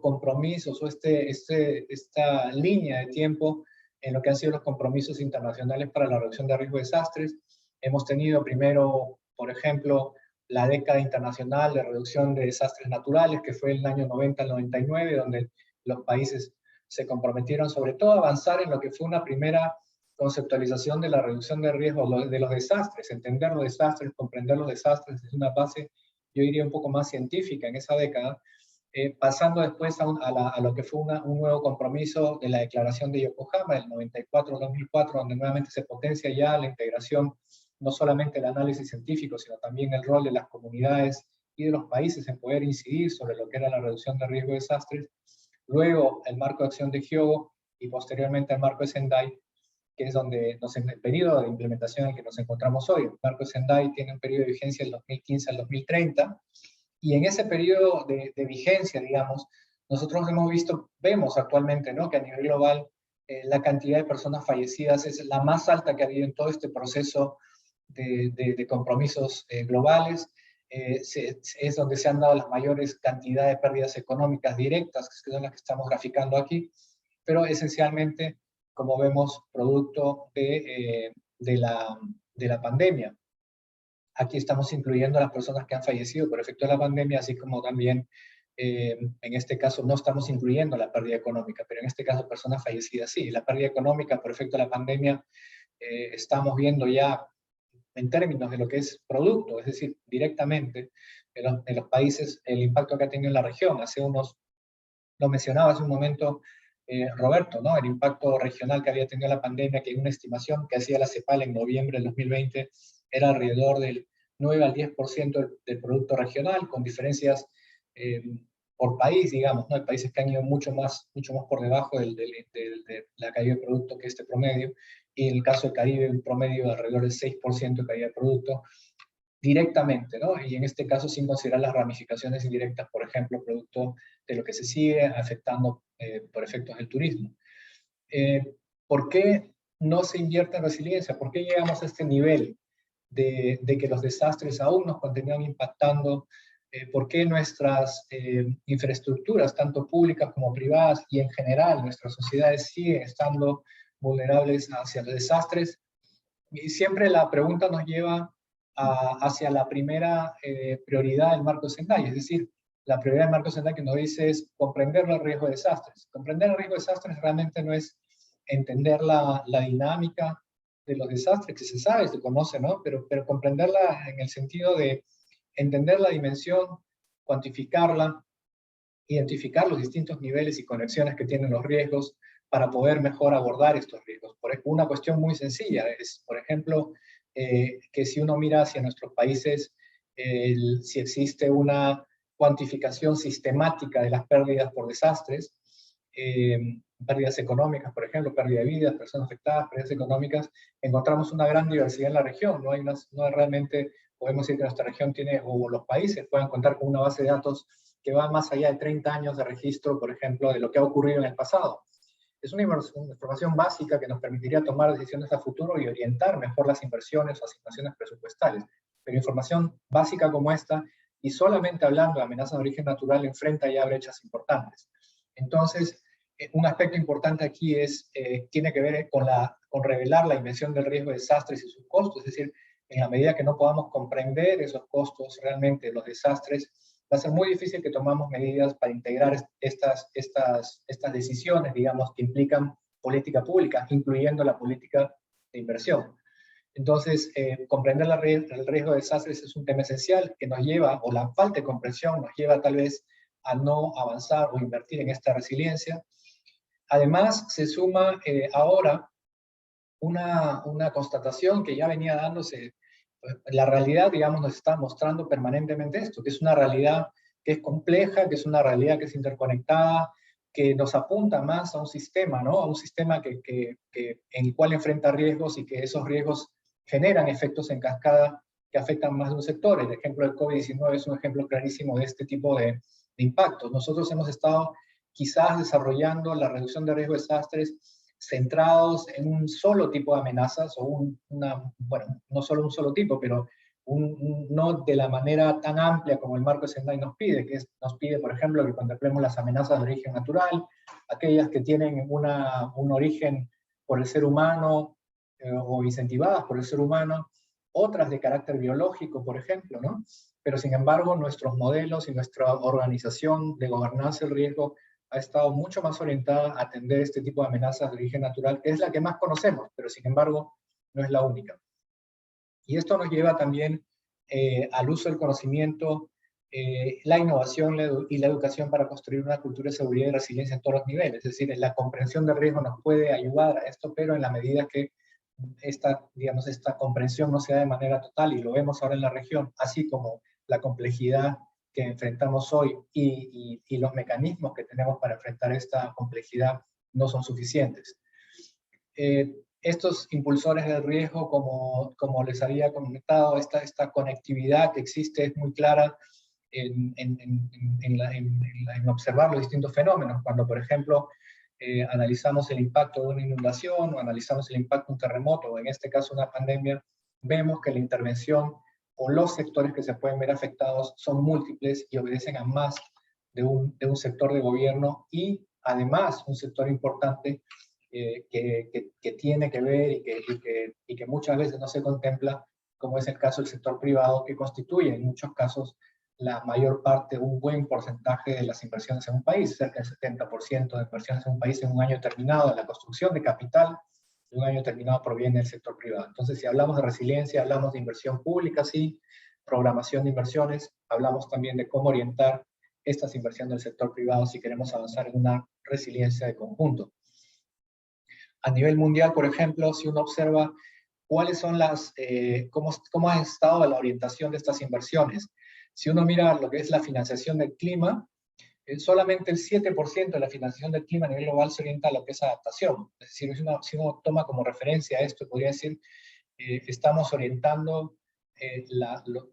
compromisos o esta línea de tiempo en lo que han sido los compromisos internacionales para la reducción de riesgo de desastres. Hemos tenido primero, por ejemplo, la década internacional de reducción de desastres naturales, que fue el año 90 al 99, donde los países se comprometieron sobre todo a avanzar en lo que fue una primera conceptualización de la reducción de riesgo de los desastres, entender los desastres, comprender los desastres, es una base, yo diría, un poco más científica en esa década, pasando después a lo que fue un nuevo compromiso de la Declaración de Yokohama del 94-2004, donde nuevamente se potencia ya la integración, no solamente el análisis científico, sino también el rol de las comunidades y de los países en poder incidir sobre lo que era la reducción de riesgo de desastres. Luego el marco de acción de Hyogo y posteriormente el marco de Sendai, que es donde el periodo de implementación en el que nos encontramos hoy. El marco de Sendai tiene un periodo de vigencia del 2015 al 2030, y en ese periodo de vigencia, digamos, nosotros vemos actualmente, ¿no?, que a nivel global la cantidad de personas fallecidas es la más alta que ha habido en todo este proceso de compromisos globales. es donde se han dado las mayores cantidades de pérdidas económicas directas, que son las que estamos graficando aquí, pero esencialmente, como vemos, producto de la pandemia. Aquí estamos incluyendo a las personas que han fallecido por efecto de la pandemia, así como también, en este caso, no estamos incluyendo la pérdida económica, pero en este caso personas fallecidas sí. La pérdida económica por efecto de la pandemia estamos viendo ya en términos de lo que es producto, es decir, directamente en los países, el impacto que ha tenido en la región. Lo mencionaba hace un momento Roberto, ¿no? El impacto regional que había tenido la pandemia, que una estimación que hacía la CEPAL en noviembre del 2020 era alrededor del 9 al 10% del producto regional, con diferencias por país, digamos, ¿no? Hay países que han ido mucho más por debajo de la caída de producto que este promedio, y en el caso del Caribe un promedio de alrededor del 6% de caída de producto, directamente, ¿no? Y en este caso sin considerar las ramificaciones indirectas, por ejemplo, producto de lo que se sigue afectando por efectos del turismo. ¿Por qué no se invierte en resiliencia? ¿Por qué llegamos a este nivel de que los desastres aún nos continúan impactando? ¿Por qué nuestras infraestructuras, tanto públicas como privadas, y en general nuestras sociedades siguen estando vulnerables hacia los desastres? Y siempre la pregunta nos lleva hacia la primera prioridad del marco Sendai, es decir, la prioridad del marco Sendai que nos dice es comprender el riesgo de desastres. Comprender el riesgo de desastres realmente no es entender la dinámica de los desastres, que se sabe, se conoce, ¿no? Pero comprenderla en el sentido de entender la dimensión, cuantificarla, identificar los distintos niveles y conexiones que tienen los riesgos para poder mejor abordar estos riesgos. Una cuestión muy sencilla es, por ejemplo, que si uno mira hacia nuestros países, si existe una cuantificación sistemática de las pérdidas por desastres, pérdidas económicas, por ejemplo, pérdida de vidas, personas afectadas, pérdidas económicas, encontramos una gran diversidad en la región. No realmente podemos decir que nuestra región tiene, o los países puedan contar con una base de datos que va más allá de 30 años de registro, por ejemplo, de lo que ha ocurrido en el pasado. Es una información básica que nos permitiría tomar decisiones a futuro y orientar mejor las inversiones o asignaciones presupuestales. Pero información básica como esta, y solamente hablando de amenazas de origen natural, enfrenta ya brechas importantes. Entonces, un aspecto importante aquí tiene que ver con revelar la dimensión del riesgo de desastres y sus costos, es decir, en la medida que no podamos comprender esos costos realmente de los desastres, va a ser muy difícil que tomamos medidas para integrar estas decisiones, digamos, que implican política pública, incluyendo la política de inversión. Entonces, comprender el riesgo de desastres es un tema esencial que nos lleva, o la falta de comprensión nos lleva tal vez a no avanzar o invertir en esta resiliencia. Además, se suma ahora una constatación que ya venía dándose. La realidad, digamos, nos está mostrando permanentemente esto, que es una realidad que es compleja, que es una realidad que es interconectada, que nos apunta más a un sistema, ¿no? A un sistema en el cual enfrenta riesgos y que esos riesgos generan efectos en cascada que afectan más de un sector. El ejemplo del COVID-19 es un ejemplo clarísimo de este tipo de impactos. Nosotros hemos estado quizás desarrollando la reducción de riesgo de desastres centrados en un solo tipo de amenazas, o bueno, no solo un solo tipo, pero no de la manera tan amplia como el marco de Sendai nos pide, nos pide, por ejemplo, que contemplemos las amenazas de origen natural, aquellas que tienen un origen por el ser humano o incentivadas por el ser humano, otras de carácter biológico, por ejemplo, ¿no? Pero sin embargo, nuestros modelos y nuestra organización de gobernanza del riesgo ha estado mucho más orientada a atender este tipo de amenazas de origen natural, que es la que más conocemos, pero sin embargo no es la única. Y esto nos lleva también al uso del conocimiento, la innovación y la educación para construir una cultura de seguridad y resiliencia en todos los niveles. Es decir, la comprensión del riesgo nos puede ayudar a esto, pero en la medida que esta comprensión no se da de manera total, y lo vemos ahora en la región, así como la complejidad que enfrentamos hoy y los mecanismos que tenemos para enfrentar esta complejidad no son suficientes. Estos impulsores del riesgo, como les había comentado, esta conectividad que existe es muy clara en observar los distintos fenómenos. Cuando, por ejemplo, analizamos el impacto de una inundación, o analizamos el impacto de un terremoto, o en este caso una pandemia, vemos que la intervención o los sectores que se pueden ver afectados son múltiples y obedecen a más de un sector de gobierno, y además un sector importante que tiene que ver y que muchas veces no se contempla, como es el caso del sector privado, que constituye en muchos casos la mayor parte, un buen porcentaje de las inversiones en un país, cerca del 70% de inversiones en un país en un año determinado, de la construcción de capital de un año determinado proviene del sector privado. Entonces, si hablamos de resiliencia, hablamos de inversión pública, sí, programación de inversiones, hablamos también de cómo orientar estas inversiones del sector privado si queremos avanzar en una resiliencia de conjunto. A nivel mundial, por ejemplo, si uno observa cuáles son cómo ha estado la orientación de estas inversiones. Si uno mira lo que es la financiación del clima, solamente el 7% de la financiación del clima a nivel global se orienta a lo que es adaptación. Es decir, si uno toma como referencia esto, podría decir, estamos orientando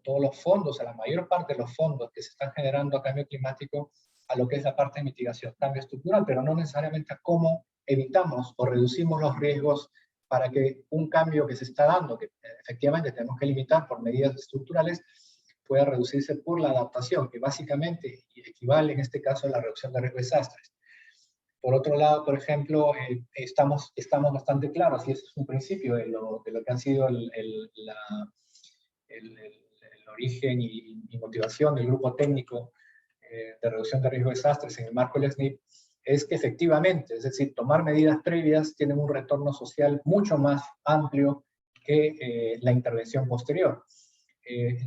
todos los fondos, a la mayor parte de los fondos que se están generando a cambio climático, a lo que es la parte de mitigación, cambio estructural, pero no necesariamente a cómo evitamos o reducimos los riesgos para que un cambio que se está dando, que efectivamente tenemos que limitar por medidas estructurales, pueda reducirse por la adaptación, que básicamente equivale en este caso a la reducción de riesgo de desastres. Por otro lado, por ejemplo, estamos bastante claros, y ese es un principio de lo que ha sido el origen y motivación del grupo técnico de reducción de riesgo de desastres en el marco del SNIP, es que efectivamente, es decir, tomar medidas previas tienen un retorno social mucho más amplio que la intervención posterior.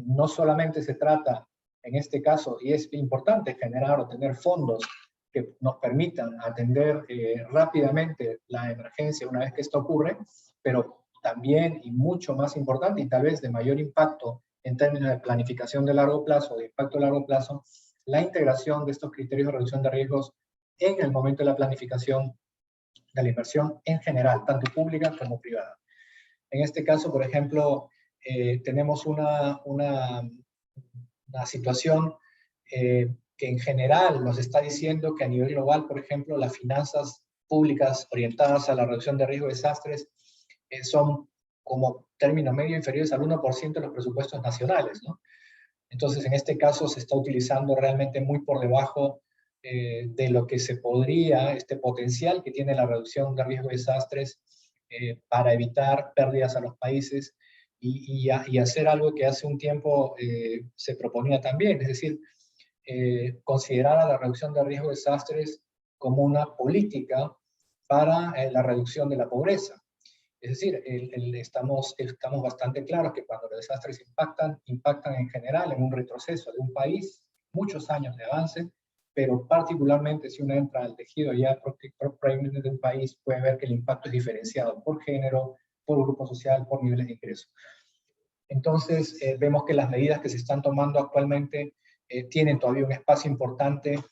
No solamente se trata, en este caso, y es importante generar o tener fondos que nos permitan atender rápidamente la emergencia una vez que esto ocurre, pero también, y mucho más importante, y tal vez de mayor impacto en términos de planificación de largo plazo, de impacto a largo plazo, la integración de estos criterios de reducción de riesgos en el momento de la planificación de la inversión en general, tanto pública como privada. En este caso, por ejemplo, tenemos una situación que en general nos está diciendo que a nivel global, por ejemplo, las finanzas públicas orientadas a la reducción de riesgo de desastres son como término medio inferiores al 1% de los presupuestos nacionales, ¿no? Entonces, en este caso se está utilizando realmente muy por debajo de lo que se podría, este potencial que tiene la reducción de riesgo de desastres para evitar pérdidas a los países y hacer algo que hace un tiempo se proponía también, es decir, considerar a la reducción de riesgo de desastres como una política para la reducción de la pobreza. Es decir, estamos bastante claros que cuando los desastres impactan en general en un retroceso de un país, muchos años de avance, pero particularmente si uno entra al tejido ya propiamente de un país, puede ver que el impacto es diferenciado por género, por grupo social, por niveles de ingreso. Entonces, vemos que las medidas que se están tomando actualmente tienen todavía un espacio importante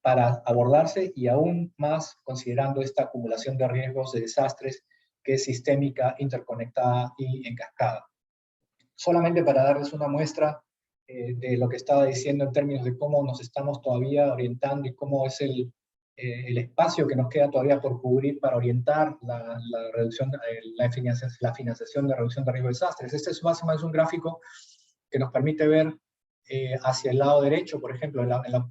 para abordarse, y aún más considerando esta acumulación de riesgos de desastres que es sistémica, interconectada y en cascada. Solamente para darles una muestra de lo que estaba diciendo en términos de cómo nos estamos todavía orientando y cómo es el espacio que nos queda todavía por cubrir para orientar la financiación de reducción de riesgo de desastres. Este es más o menos un gráfico que nos permite ver hacia el lado derecho, por ejemplo,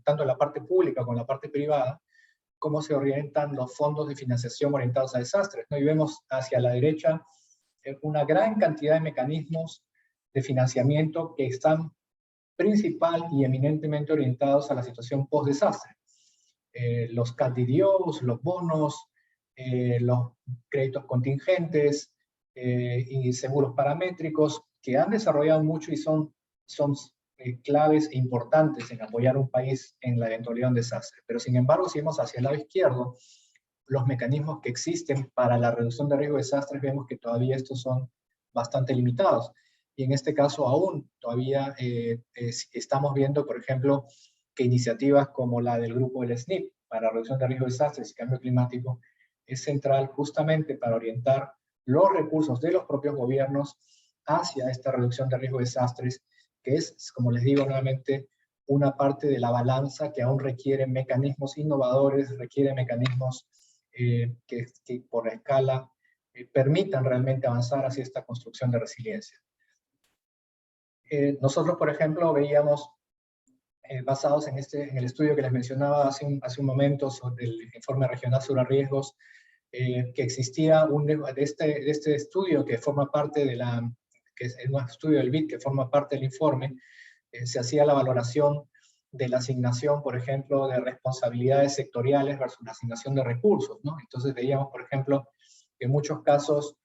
tanto en la parte pública como en la parte privada, cómo se orientan los fondos de financiación orientados a desastres, ¿no? Y vemos hacia la derecha una gran cantidad de mecanismos de financiamiento que están principal y eminentemente orientados a la situación post-desastre. Los CADIDIOs, los bonos, los créditos contingentes y seguros paramétricos, que han desarrollado mucho y son claves e importantes en apoyar a un país en la eventualidad de un desastre. Pero sin embargo, si vemos hacia el lado izquierdo, los mecanismos que existen para la reducción de riesgo de desastres, vemos que todavía estos son bastante limitados. Y en este caso aún todavía estamos viendo, por ejemplo, que iniciativas como la del grupo del SNIP para reducción de riesgo de desastres y cambio climático es central justamente para orientar los recursos de los propios gobiernos hacia esta reducción de riesgo de desastres, que es, como les digo nuevamente, una parte de la balanza que aún requiere mecanismos innovadores, requiere mecanismos que por la escala permitan realmente avanzar hacia esta construcción de resiliencia. Nosotros, por ejemplo, veíamos, basados en el estudio que les mencionaba hace un momento sobre el informe regional sobre riesgos, que existía de este estudio que forma parte que es un estudio del BID que forma parte del informe, se hacía la valoración de la asignación, por ejemplo, de responsabilidades sectoriales versus la asignación de recursos, ¿no? Entonces veíamos, por ejemplo, que en muchos casos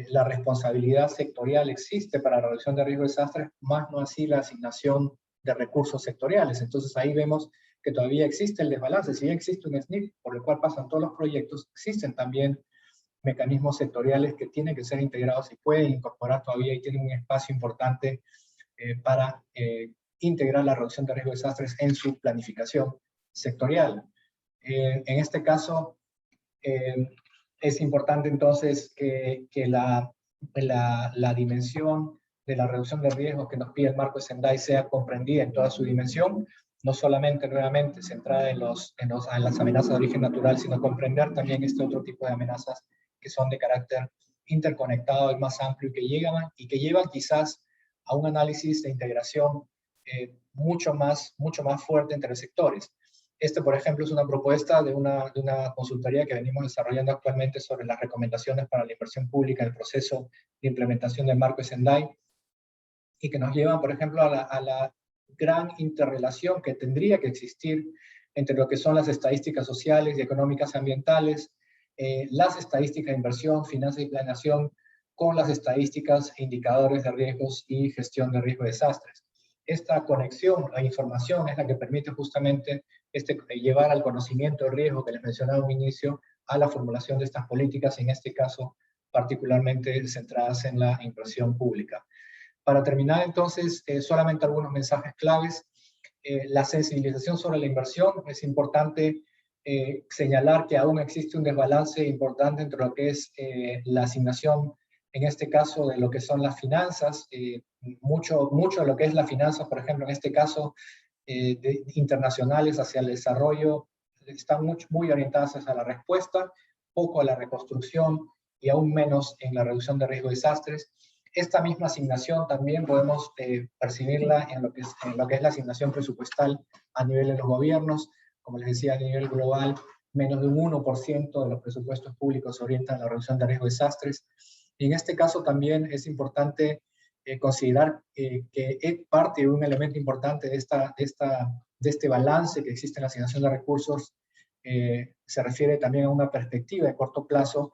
la responsabilidad sectorial existe para la reducción de riesgo de desastres, más no así la asignación de recursos sectoriales. Entonces ahí vemos que todavía existe el desbalance. Si ya existe un SNIP por el cual pasan todos los proyectos, existen también mecanismos sectoriales que tienen que ser integrados y pueden incorporar todavía y tienen un espacio importante para integrar la reducción de riesgo de desastres en su planificación sectorial. En este caso, es importante entonces que la dimensión de la reducción de riesgos que nos pide el marco de Sendai sea comprendida en toda su dimensión, no solamente nuevamente centrada en las amenazas de origen natural, sino comprender también este otro tipo de amenazas que son de carácter interconectado y más amplio y que llevan quizás a un análisis de integración mucho más fuerte entre sectores. Por ejemplo, es una propuesta de una consultoría que venimos desarrollando actualmente sobre las recomendaciones para la inversión pública en el proceso de implementación del marco de Sendai, y que nos llevan, por ejemplo, a la gran interrelación que tendría que existir entre lo que son las estadísticas sociales y económicas ambientales, las estadísticas de inversión, finanzas y planeación, con las estadísticas e indicadores de riesgos y gestión de riesgo de desastres. Esta conexión a información es la que permite justamente llevar al conocimiento de riesgo que les mencionaba al inicio a la formulación de estas políticas, en este caso particularmente centradas en la inversión pública. Para terminar entonces, solamente algunos mensajes claves. La sensibilización sobre la inversión. Es importante señalar que aún existe un desbalance importante entre lo que es la asignación, en este caso, de lo que son las finanzas. Mucho de lo que es la finanza, por ejemplo, en este caso, internacionales hacia el desarrollo, están muy orientadas hacia la respuesta, poco a la reconstrucción y aún menos en la reducción de riesgo de desastres. Esta misma asignación también podemos percibirla en lo que es la asignación presupuestal a nivel de los gobiernos. Como les decía, a nivel global, menos de un 1% de los presupuestos públicos se orientan a la reducción de riesgo de desastres. Y en este caso también es importante considerar que es parte de un elemento importante de este balance que existe en la asignación de recursos. Se refiere también a una perspectiva de corto plazo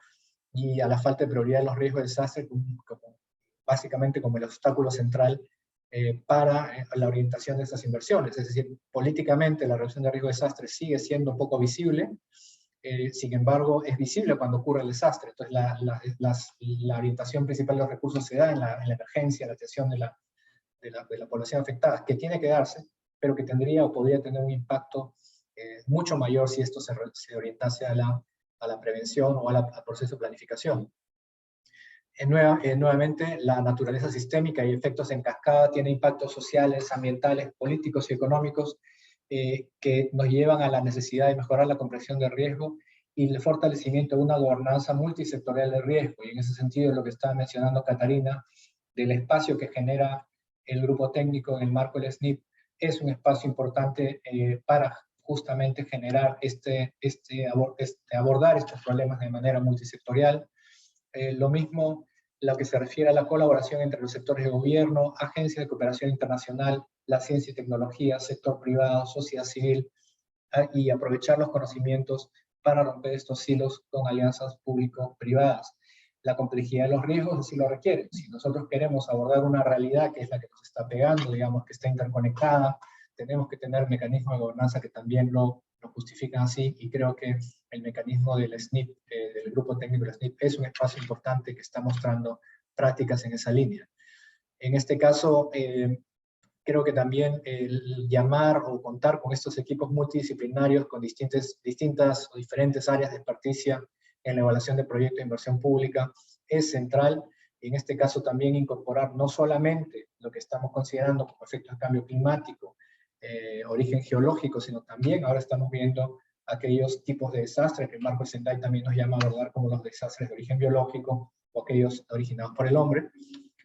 y a la falta de prioridad de los riesgos de desastre básicamente como el obstáculo central para la orientación de estas inversiones. Es decir, políticamente la reducción de riesgo de desastre sigue siendo poco visible, sin embargo es visible cuando ocurre el desastre. Entonces la orientación principal de los recursos se da en la emergencia, la atención de la población afectada, que tiene que darse, pero que tendría o podría tener un impacto mucho mayor si esto se orientase a la prevención o al proceso de planificación. Nuevamente, la naturaleza sistémica y efectos en cascada tiene impactos sociales, ambientales, políticos y económicos que nos llevan a la necesidad de mejorar la comprensión del riesgo y el fortalecimiento de una gobernanza multisectorial de riesgo. Y en ese sentido, lo que estaba mencionando Catarina, del espacio que genera el grupo técnico en el marco del SNIP, es un espacio importante para justamente generar abordar estos problemas de manera multisectorial. Lo mismo lo que se refiere a la colaboración entre los sectores de gobierno, agencias de cooperación internacional, la ciencia y tecnología, sector privado, sociedad civil, y aprovechar los conocimientos para romper estos hilos con alianzas público-privadas. La complejidad de los riesgos así lo requiere. Si nosotros queremos abordar una realidad que es la que nos está pegando, digamos que está interconectada, tenemos que tener mecanismos de gobernanza que también lo justifican así, y creo que el mecanismo del SNIP, del grupo técnico del SNIP, es un espacio importante que está mostrando prácticas en esa línea. En este caso, creo que también el llamar o contar con estos equipos multidisciplinarios con distintas o diferentes áreas de experticia en la evaluación de proyectos de inversión pública es central. En este caso también incorporar no solamente lo que estamos considerando como efectos de cambio climático, origen geológico, sino también ahora estamos viendo aquellos tipos de desastres que el marco de Sendai también nos llama a abordar, como los desastres de origen biológico o aquellos originados por el hombre,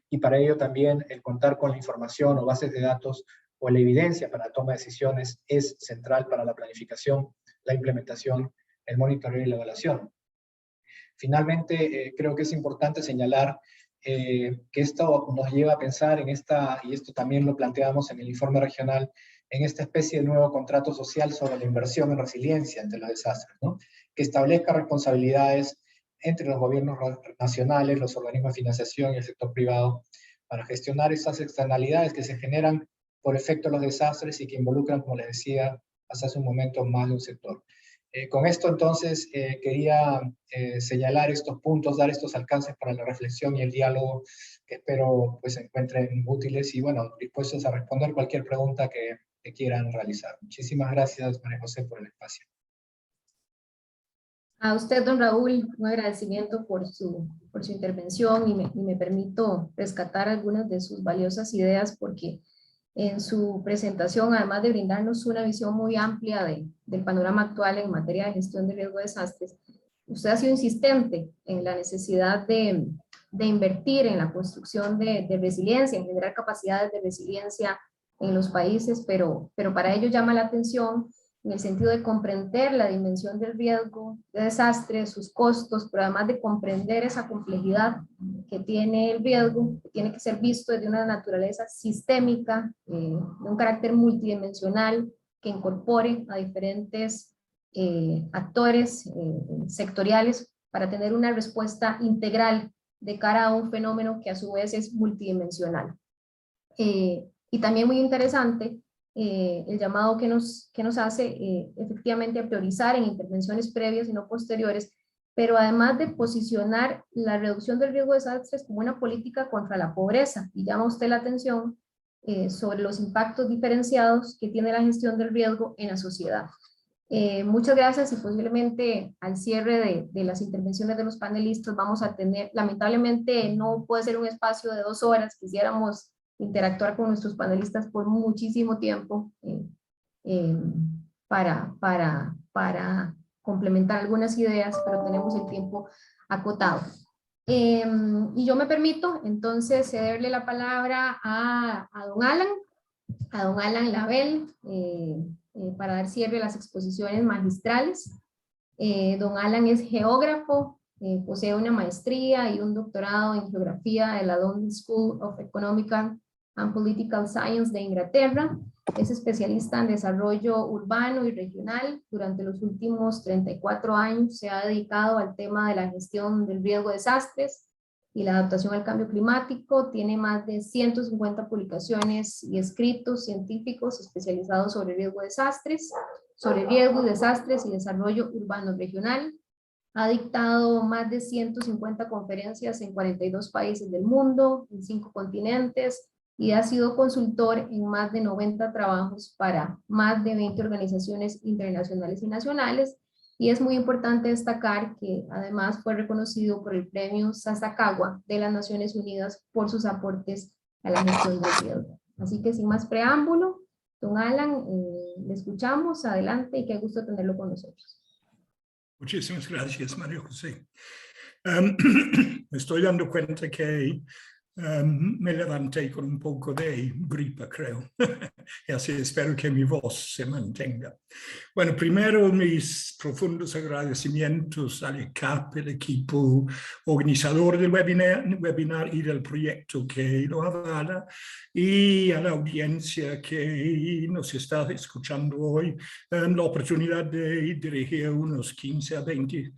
y para ello también el contar con la información o bases de datos o la evidencia para la toma de decisiones es central para la planificación, la implementación, el monitoreo y la evaluación. Finalmente, creo que es importante señalar que esto nos lleva a pensar en y esto también lo planteamos en el informe regional, en esta especie de nuevo contrato social sobre la inversión en resiliencia ante los desastres, ¿no? Que establezca responsabilidades entre los gobiernos nacionales, los organismos de financiación y el sector privado para gestionar esas externalidades que se generan por efecto de los desastres y que involucran, como les decía hace un momento, más de un sector. Con esto entonces quería señalar estos puntos, dar estos alcances para la reflexión y el diálogo que espero pues se encuentren útiles y bueno, dispuestos a responder cualquier pregunta que quieran realizar. Muchísimas gracias, María José, por el espacio. A usted, don Raúl, un agradecimiento por su intervención y me permito rescatar algunas de sus valiosas ideas porque en su presentación, además de brindarnos una visión muy amplia del panorama actual en materia de gestión de riesgo de desastres, usted ha sido insistente en la necesidad de invertir en la construcción de resiliencia, en generar capacidades de resiliencia en los países, pero para ello llama la atención en el sentido de comprender la dimensión del riesgo de desastre, sus costos, pero además de comprender esa complejidad que tiene el riesgo, que tiene que ser visto desde una naturaleza sistémica, de un carácter multidimensional, que incorpore a diferentes actores sectoriales para tener una respuesta integral de cara a un fenómeno que a su vez es multidimensional. Y también muy interesante el llamado que nos hace efectivamente a priorizar en intervenciones previas y no posteriores, pero además de posicionar la reducción del riesgo de desastres como una política contra la pobreza, y llama usted la atención sobre los impactos diferenciados que tiene la gestión del riesgo en la sociedad. Muchas gracias y posiblemente al cierre de las intervenciones de los panelistas vamos a tener, lamentablemente no puede ser un espacio de 2 horas, quisiéramos interactuar con nuestros panelistas por muchísimo tiempo para complementar algunas ideas, pero tenemos el tiempo acotado. Y yo me permito entonces cederle la palabra a don Alan Label, para dar cierre a las exposiciones magistrales. Don Alan es geógrafo, posee una maestría y un doctorado en geografía de la London School of Economic and Political Science de Inglaterra. Es especialista en desarrollo urbano y regional. Durante los últimos 34 años se ha dedicado al tema de la gestión del riesgo de desastres y la adaptación al cambio climático. Tiene más de 150 publicaciones y escritos científicos especializados sobre riesgo de desastres, sobre riesgos, desastres y desarrollo urbano regional. Ha dictado más de 150 conferencias en 42 países del mundo, en 5 continentes, y ha sido consultor en más de 90 trabajos para más de 20 organizaciones internacionales y nacionales. Y es muy importante destacar que además fue reconocido por el premio Sasakawa de las Naciones Unidas por sus aportes a la gestión del riesgo. Así que sin más preámbulo, don Alan, le escuchamos, adelante y qué gusto tenerlo con nosotros. Muchísimas gracias, María José. Me estoy dando cuenta que me levanté con un poco de gripe, creo. Y así espero que mi voz se mantenga. Bueno, primero mis profundos agradecimientos al ECAP, el equipo organizador del webinar y del proyecto que lo avala, y a la audiencia que nos está escuchando hoy, la oportunidad de dirigir unos 15 a 20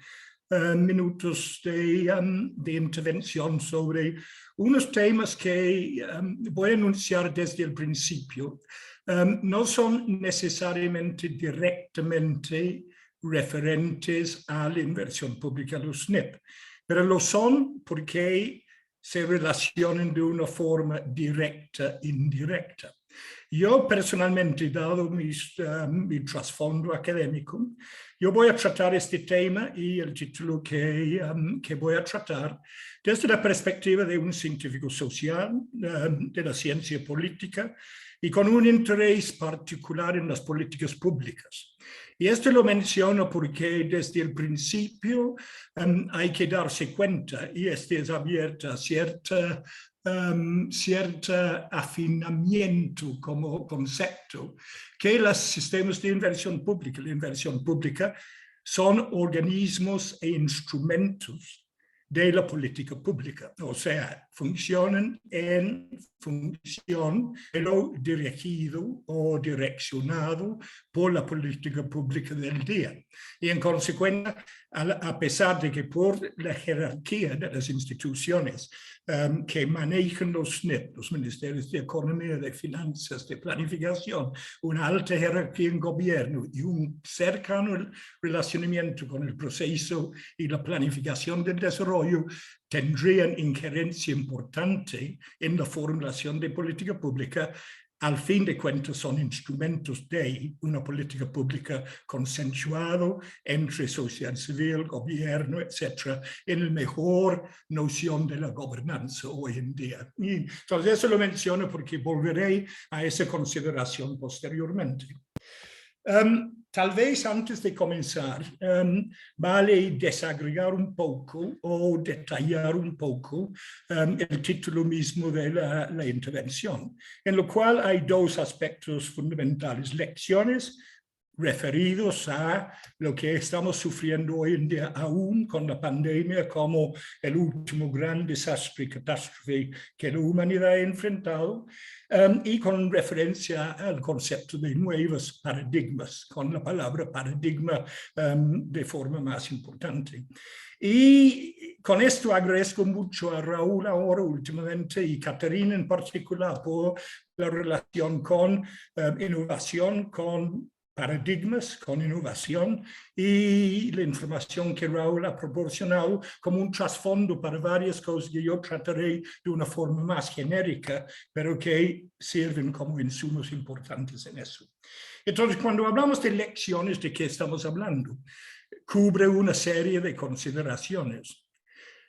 minutos de intervención sobre unos temas que voy a anunciar desde el principio. No son necesariamente directamente referentes a la inversión pública, los SNIP, pero lo son porque se relacionan de una forma directa e indirecta. Yo personalmente, dado mi trasfondo académico, yo voy a tratar este tema y el título que voy a tratar desde la perspectiva de un científico social, de la ciencia política y con un interés particular en las políticas públicas. Y esto lo menciono porque desde el principio hay que darse cuenta, y este es abierto a cierta cierto afinamiento como concepto, que los sistemas de inversión pública, la inversión pública, son organismos e instrumentos de la política pública, o sea, funcionan en función de lo dirigido o direccionado por la política pública del día. Y en consecuencia, a pesar de que por la jerarquía de las instituciones que manejan los SNIP, los ministerios de Economía, de Finanzas, de Planificación, una alta jerarquía en gobierno y un cercano relacionamiento con el proceso y la planificación del desarrollo, tendrían injerencia importante en la formulación de política pública. Al fin de cuentas son instrumentos de una política pública consensuado entre sociedad civil, gobierno, etcétera, en la mejor noción de la gobernanza hoy en día. Y entonces eso lo menciono porque volveré a esa consideración posteriormente. Tal vez antes de comenzar, vale desagregar un poco o detallar un poco el título mismo de la intervención, en lo cual hay dos aspectos fundamentales: lecciones referidos a lo que estamos sufriendo hoy en día aún con la pandemia como el último gran desastre y catástrofe que la humanidad ha enfrentado, y con referencia al concepto de nuevos paradigmas, con la palabra paradigma de forma más importante. Y con esto agradezco mucho a Raúl ahora últimamente y Caterina en particular por la relación con innovación, con paradigmas, con innovación y la información que Raúl ha proporcionado como un trasfondo para varias cosas que yo trataré de una forma más genérica, pero que sirven como insumos importantes en eso. Entonces, cuando hablamos de lecciones, ¿de qué estamos hablando? Cubre una serie de consideraciones.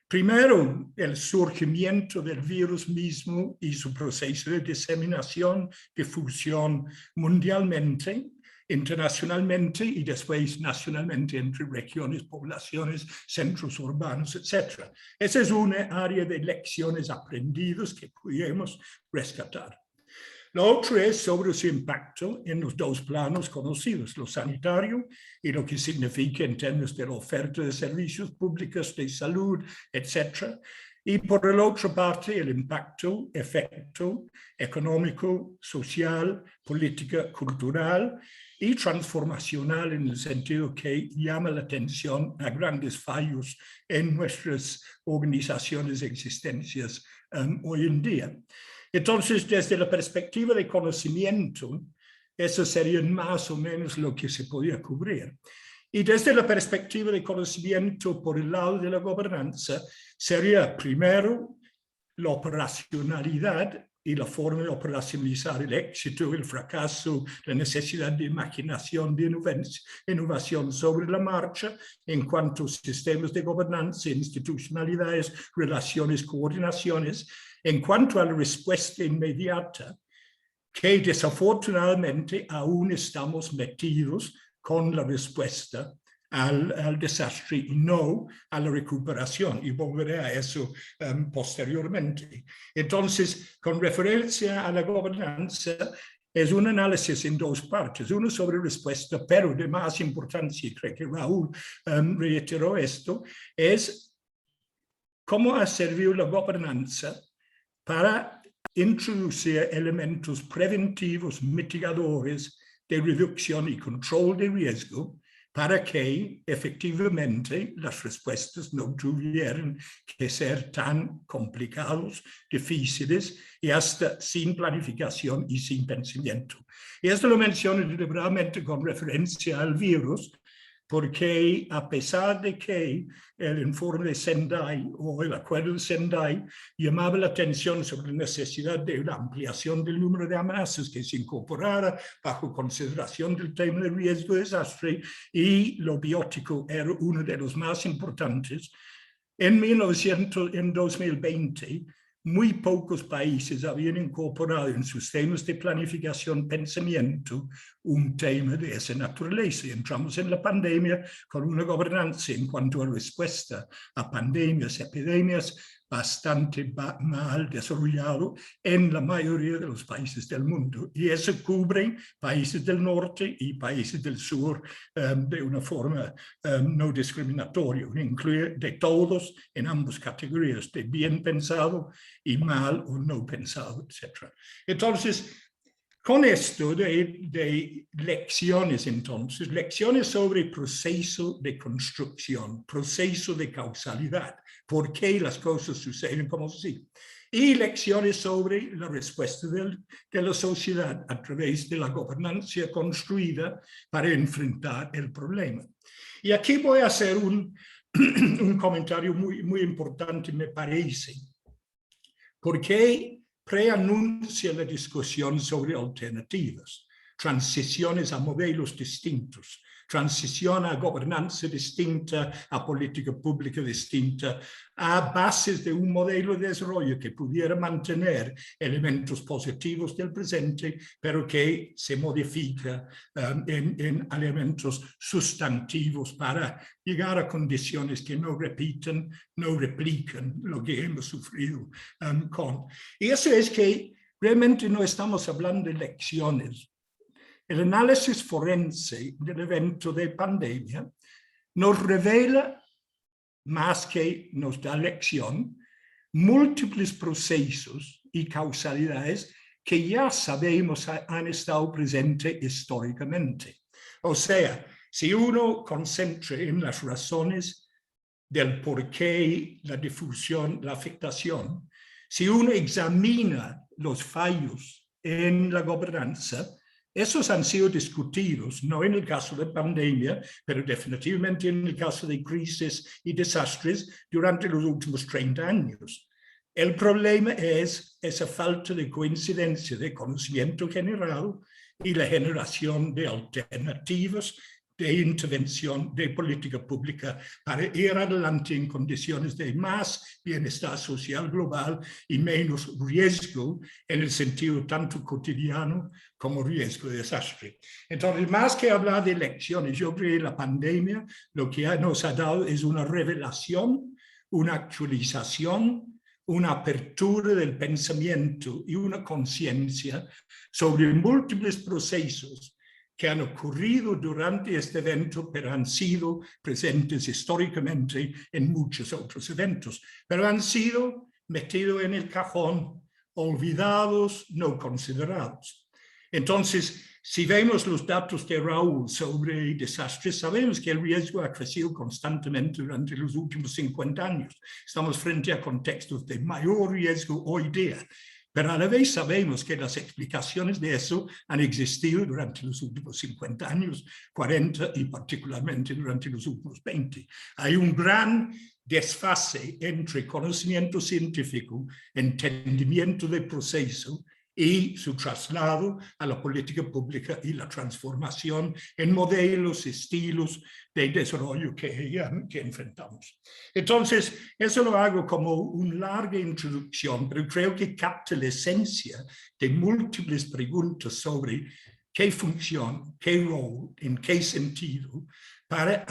Primero, el surgimiento del virus mismo y su proceso de diseminación, difusión mundialmente, internacionalmente y después nacionalmente entre regiones, poblaciones, centros urbanos, etc. Esa es una área de lecciones aprendidas que podemos rescatar. Lo otro es sobre su impacto en los dos planos conocidos, lo sanitario y lo que significa en términos de la oferta de servicios públicos de salud, etc. Y por la otra parte, el impacto, efecto económico, social, política, cultural y transformacional, en el sentido que llama la atención a grandes fallos en nuestras organizaciones y existencias hoy en día. Entonces, desde la perspectiva de conocimiento, eso sería más o menos lo que se podía cubrir. Y desde la perspectiva de conocimiento por el lado de la gobernanza, sería primero la operacionalidad y la forma de operacionalizar el éxito, el fracaso, la necesidad de imaginación, de innovación sobre la marcha en cuanto a sistemas de gobernanza, institucionalidades, relaciones, coordinaciones, en cuanto a la respuesta inmediata, que desafortunadamente aún estamos metidos con la respuesta al desastre y no a la recuperación, y volveré a eso posteriormente. Entonces, con referencia a la gobernanza, es un análisis en dos partes, uno sobre respuesta, pero de más importancia, y creo que Raúl reiteró esto, es cómo ha servido la gobernanza para introducir elementos preventivos, mitigadores de reducción y control de riesgo, para que efectivamente las respuestas no tuvieran que ser tan complicados, difíciles y hasta sin planificación y sin pensamiento. Y esto lo menciono deliberadamente con referencia al virus, porque a pesar de que el informe de Sendai o el acuerdo de Sendai llamaba la atención sobre la necesidad de la ampliación del número de amenazas que se incorporara bajo consideración del tema del riesgo de desastre, y lo biótico era uno de los más importantes, en 2020, muy pocos países habían incorporado en sus temas de planificación, pensamiento, un tema de esa naturaleza. Entramos en la pandemia con una gobernanza en cuanto a respuesta a pandemias, epidemias, bastante mal desarrollado en la mayoría de los países del mundo. Y eso cubre países del norte y países del sur de una forma no discriminatoria. Incluye de todos en ambas categorías, de bien pensado y mal o no pensado, etc. Entonces, con esto de lecciones, entonces, lecciones sobre proceso de construcción, proceso de causalidad, por qué las cosas suceden como así, y lecciones sobre la respuesta de la sociedad a través de la gobernanza construida para enfrentar el problema. Y aquí voy a hacer un comentario muy importante, me parece, porque preanuncia la discusión sobre alternativas, transiciones a modelos distintos, transición a gobernanza distinta, a política pública distinta, a bases de un modelo de desarrollo que pudiera mantener elementos positivos del presente, pero que se modifica en elementos sustantivos para llegar a condiciones que no repitan, no replican lo que hemos sufrido con. Y eso es que realmente no estamos hablando de lecciones. El análisis forense del evento de pandemia nos revela, más que nos da lección, múltiples procesos y causalidades que ya sabemos han estado presentes históricamente. O sea, si uno concentra en las razones del por qué la difusión, la afectación, si uno examina los fallos en la gobernanza, esos han sido discutidos, no en el caso de pandemia, pero definitivamente en el caso de crisis y desastres durante los últimos 30 años. El problema es esa falta de coincidencia de conocimiento general y la generación de alternativas de intervención de política pública para ir adelante en condiciones de más bienestar social global y menos riesgo en el sentido tanto cotidiano como riesgo de desastre. Entonces, más que hablar de lecciones, yo creo que la pandemia lo que nos ha dado es una revelación, una actualización, una apertura del pensamiento y una conciencia sobre múltiples procesos que han ocurrido durante este evento, pero han sido presentes históricamente en muchos otros eventos, pero han sido metidos en el cajón, olvidados, no considerados. Entonces, si vemos los datos de Raúl sobre desastres, sabemos que el riesgo ha crecido constantemente durante los últimos 50 años. Estamos frente a contextos de mayor riesgo hoy día. Pero a la vez sabemos que las explicaciones de eso han existido durante los últimos 50 años, 40 y particularmente durante los últimos 20. Hay un gran desfase entre conocimiento científico, entendimiento del proceso y su traslado a la política pública y la transformación en modelos, estilos de desarrollo que enfrentamos. Entonces, eso lo hago como una larga introducción, pero creo que capta la esencia de múltiples preguntas sobre qué función, qué rol, en qué sentido, para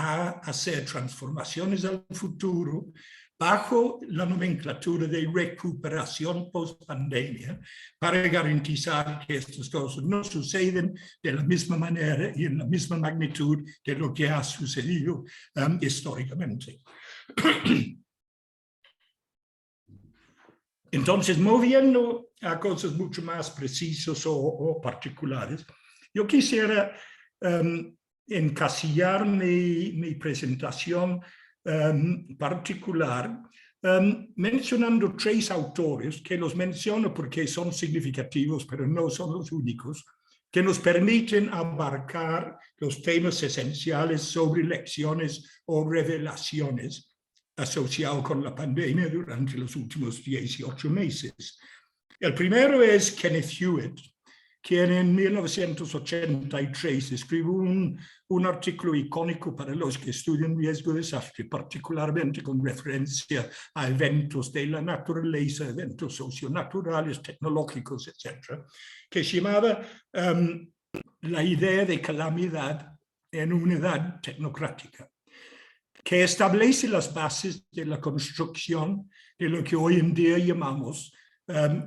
hacer transformaciones al futuro bajo la nomenclatura de recuperación post-pandemia, para garantizar que estas cosas no suceden de la misma manera y en la misma magnitud de lo que ha sucedido históricamente. Entonces, moviendo a cosas mucho más precisas o particulares, yo quisiera encasillar mi presentación particular mencionando tres autores que los menciono porque son significativos, pero no son los únicos, que nos permiten abarcar los temas esenciales sobre lecciones o revelaciones asociados con la pandemia durante los últimos 18 meses. El primero es Kenneth Hewitt, quien en 1983 escribió un artículo icónico para los que estudian riesgo de desastre, particularmente con referencia a eventos de la naturaleza, eventos socionaturales, tecnológicos, etc., que se llamaba La idea de calamidad en una edad tecnocrática, que establece las bases de la construcción de lo que hoy en día llamamos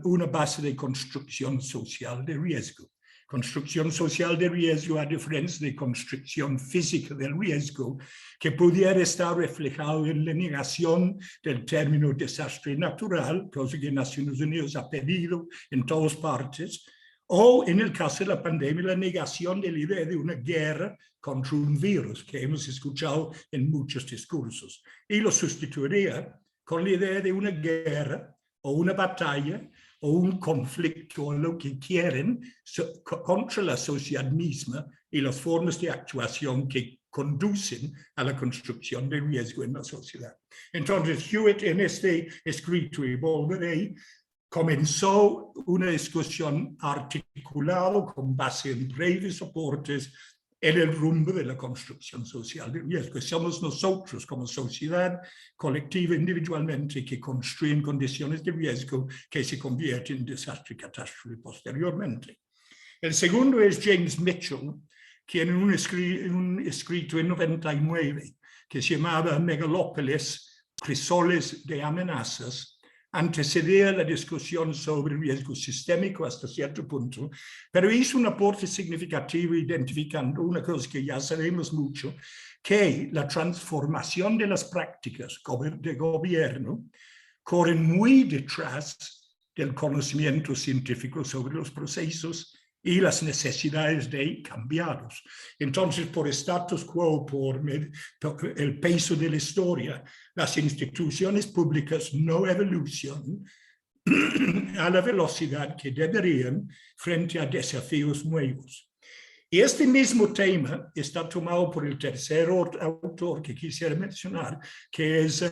una base de construcción social de riesgo. Construcción social de riesgo, a diferencia de construcción física del riesgo, que pudiera estar reflejado en la negación del término desastre natural, cosa que Naciones Unidas ha pedido en todas partes, o en el caso de la pandemia, la negación de la idea de una guerra contra un virus, que hemos escuchado en muchos discursos, y lo sustituiría con la idea de una guerra o una batalla o un conflicto, o lo que quieren, contra la sociedad misma y las formas de actuación que conducen a la construcción de riesgo en la sociedad. Entonces, Hewitt en este escrito, y volveré, comenzó una discusión articulada con base en breves soportes en el rumbo de la construcción social de riesgo. Somos nosotros como sociedad colectiva individualmente que construyen condiciones de riesgo que se convierten en desastre y catástrofe posteriormente. El segundo es James Mitchell, quien en un escrito en 99 que se llamaba Megalópolis, crisoles de amenazas, antecedía la discusión sobre el riesgo sistémico hasta cierto punto, pero hizo un aporte significativo identificando una cosa que ya sabemos mucho, que la transformación de las prácticas de gobierno corren muy detrás del conocimiento científico sobre los procesos y las necesidades de cambiarlos. Entonces, por status quo, por el peso de la historia, las instituciones públicas no evolucionan a la velocidad que deberían frente a desafíos nuevos. Y este mismo tema está tomado por el tercer autor que quisiera mencionar, que es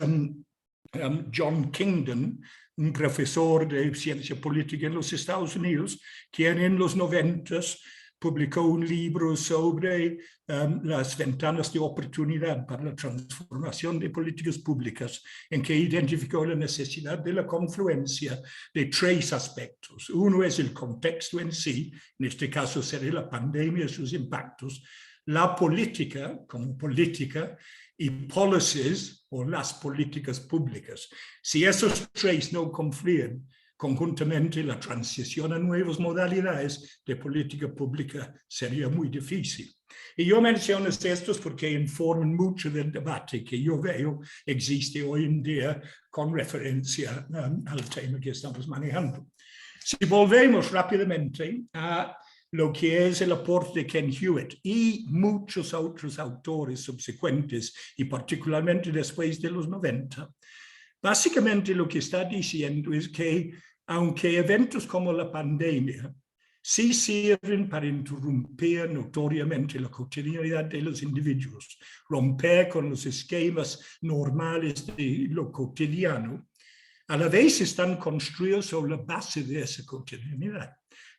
John Kingdon, un profesor de ciencia política en los Estados Unidos, quien en los 90s publicó un libro sobre las ventanas de oportunidad para la transformación de políticas públicas, en que identificó la necesidad de la confluencia de tres aspectos. Uno es el contexto en sí, en este caso sería la pandemia y sus impactos, la política como política y policies o las políticas públicas. Si esos tres no confluyen conjuntamente, la transición a nuevas modalidades de política pública sería muy difícil. Y yo menciono estos porque informan mucho del debate que yo veo existe hoy en día con referencia al tema que estamos manejando. Si volvemos rápidamente a lo que es el aporte de Ken Hewitt y muchos otros autores subsecuentes, y particularmente después de los 90, básicamente lo que está diciendo es que aunque eventos como la pandemia sí sirven para interrumpir notoriamente la cotidianidad de los individuos, romper con los esquemas normales de lo cotidiano, a la vez están construidos sobre la base de esa cotidianidad.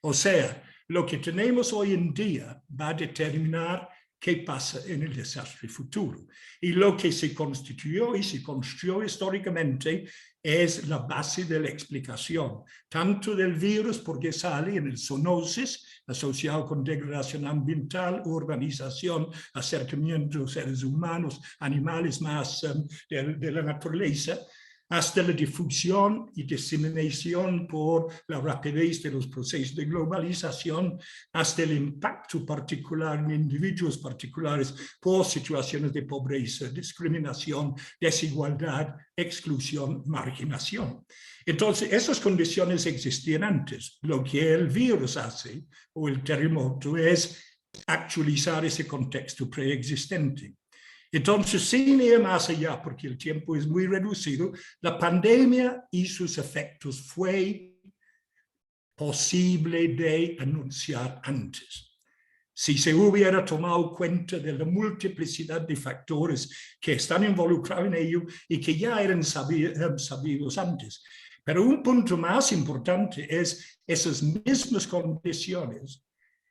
O sea, lo que tenemos hoy en día va a determinar qué pasa en el desastre futuro. Y lo que se constituyó y se construyó históricamente es la base de la explicación, tanto del virus porque sale en el zoonosis, asociado con degradación ambiental, urbanización, acercamiento de seres humanos, animales más de la naturaleza, hasta la difusión y diseminación por la rapidez de los procesos de globalización, hasta el impacto particular en individuos particulares por situaciones de pobreza, discriminación, desigualdad, exclusión, marginación. Entonces, esas condiciones existían antes. Lo que el virus hace, o el terremoto, es actualizar ese contexto preexistente. Entonces, sin ir más allá, porque el tiempo es muy reducido, la pandemia y sus efectos fue posible de anunciar antes. Si se hubiera tomado cuenta de la multiplicidad de factores que están involucrados en ello y que ya eran sabidos antes. Pero un punto más importante es esas mismas condiciones,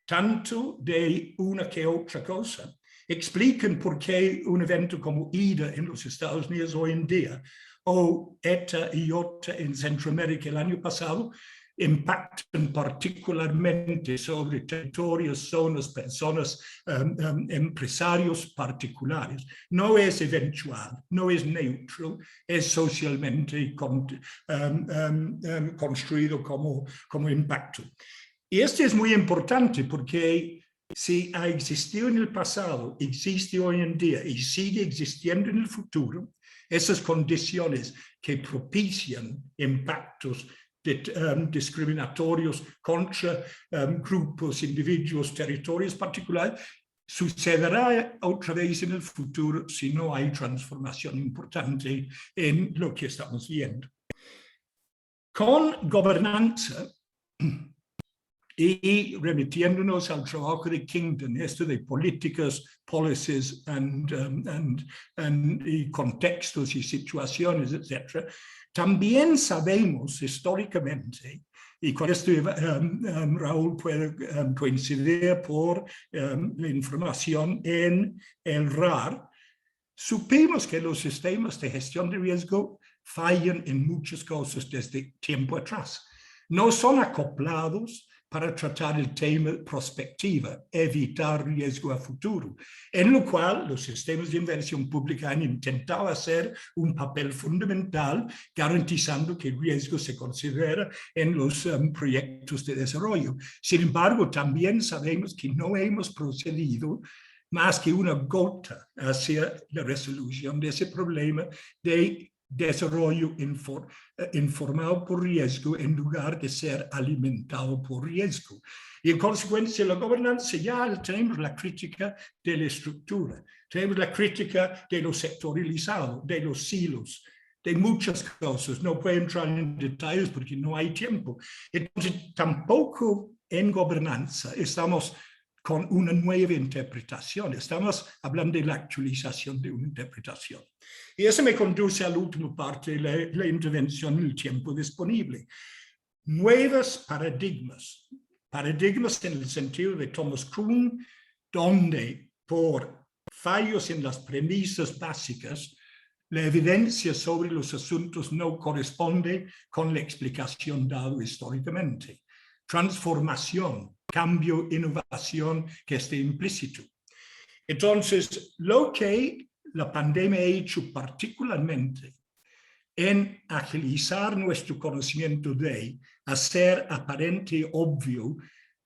tanto de una que otra cosa, explican por qué un evento como IDA en los Estados Unidos hoy en día o ETA y IOTA en Centroamérica el año pasado impactan particularmente sobre territorios, zonas, personas, empresarios particulares. No es eventual, no es neutro, es socialmente construido como impacto. Y esto es muy importante porque si ha existido en el pasado, existe hoy en día y sigue existiendo en el futuro, esas condiciones que propician impactos discriminatorios contra grupos, individuos, territorios particulares, sucederá otra vez en el futuro si no hay transformación importante en lo que estamos viendo. Con gobernanza, y remitiéndonos al trabajo de Kingdon, esto de políticas, policies, y contextos y situaciones, etc., también sabemos históricamente, y con esto Raúl puede coincidir por la información en el RAR, supimos que los sistemas de gestión de riesgo fallan en muchas cosas desde tiempo atrás. No son acoplados para tratar el tema prospectiva, evitar riesgo a futuro, en lo cual los sistemas de inversión pública han intentado hacer un papel fundamental, garantizando que el riesgo se considera en los proyectos de desarrollo. Sin embargo, también sabemos que no hemos procedido más que una gota hacia la resolución de ese problema de desarrollo informado por riesgo en lugar de ser alimentado por riesgo. Y en consecuencia, la gobernanza ya tenemos la crítica de la estructura, tenemos la crítica de lo sectorializado, de los silos, de muchas cosas. No puedo entrar en detalles porque no hay tiempo. Entonces, tampoco en gobernanza estamos con una nueva interpretación. Estamos hablando de la actualización de una interpretación. Y eso me conduce a la última parte de la intervención en el tiempo disponible. Nuevos paradigmas. Paradigmas en el sentido de Thomas Kuhn, donde por fallos en las premisas básicas, la evidencia sobre los asuntos no corresponde con la explicación dada históricamente. Transformación, cambio, innovación que esté implícito. Entonces, lo que la pandemia ha hecho particularmente en agilizar nuestro conocimiento de hacer aparente y obvio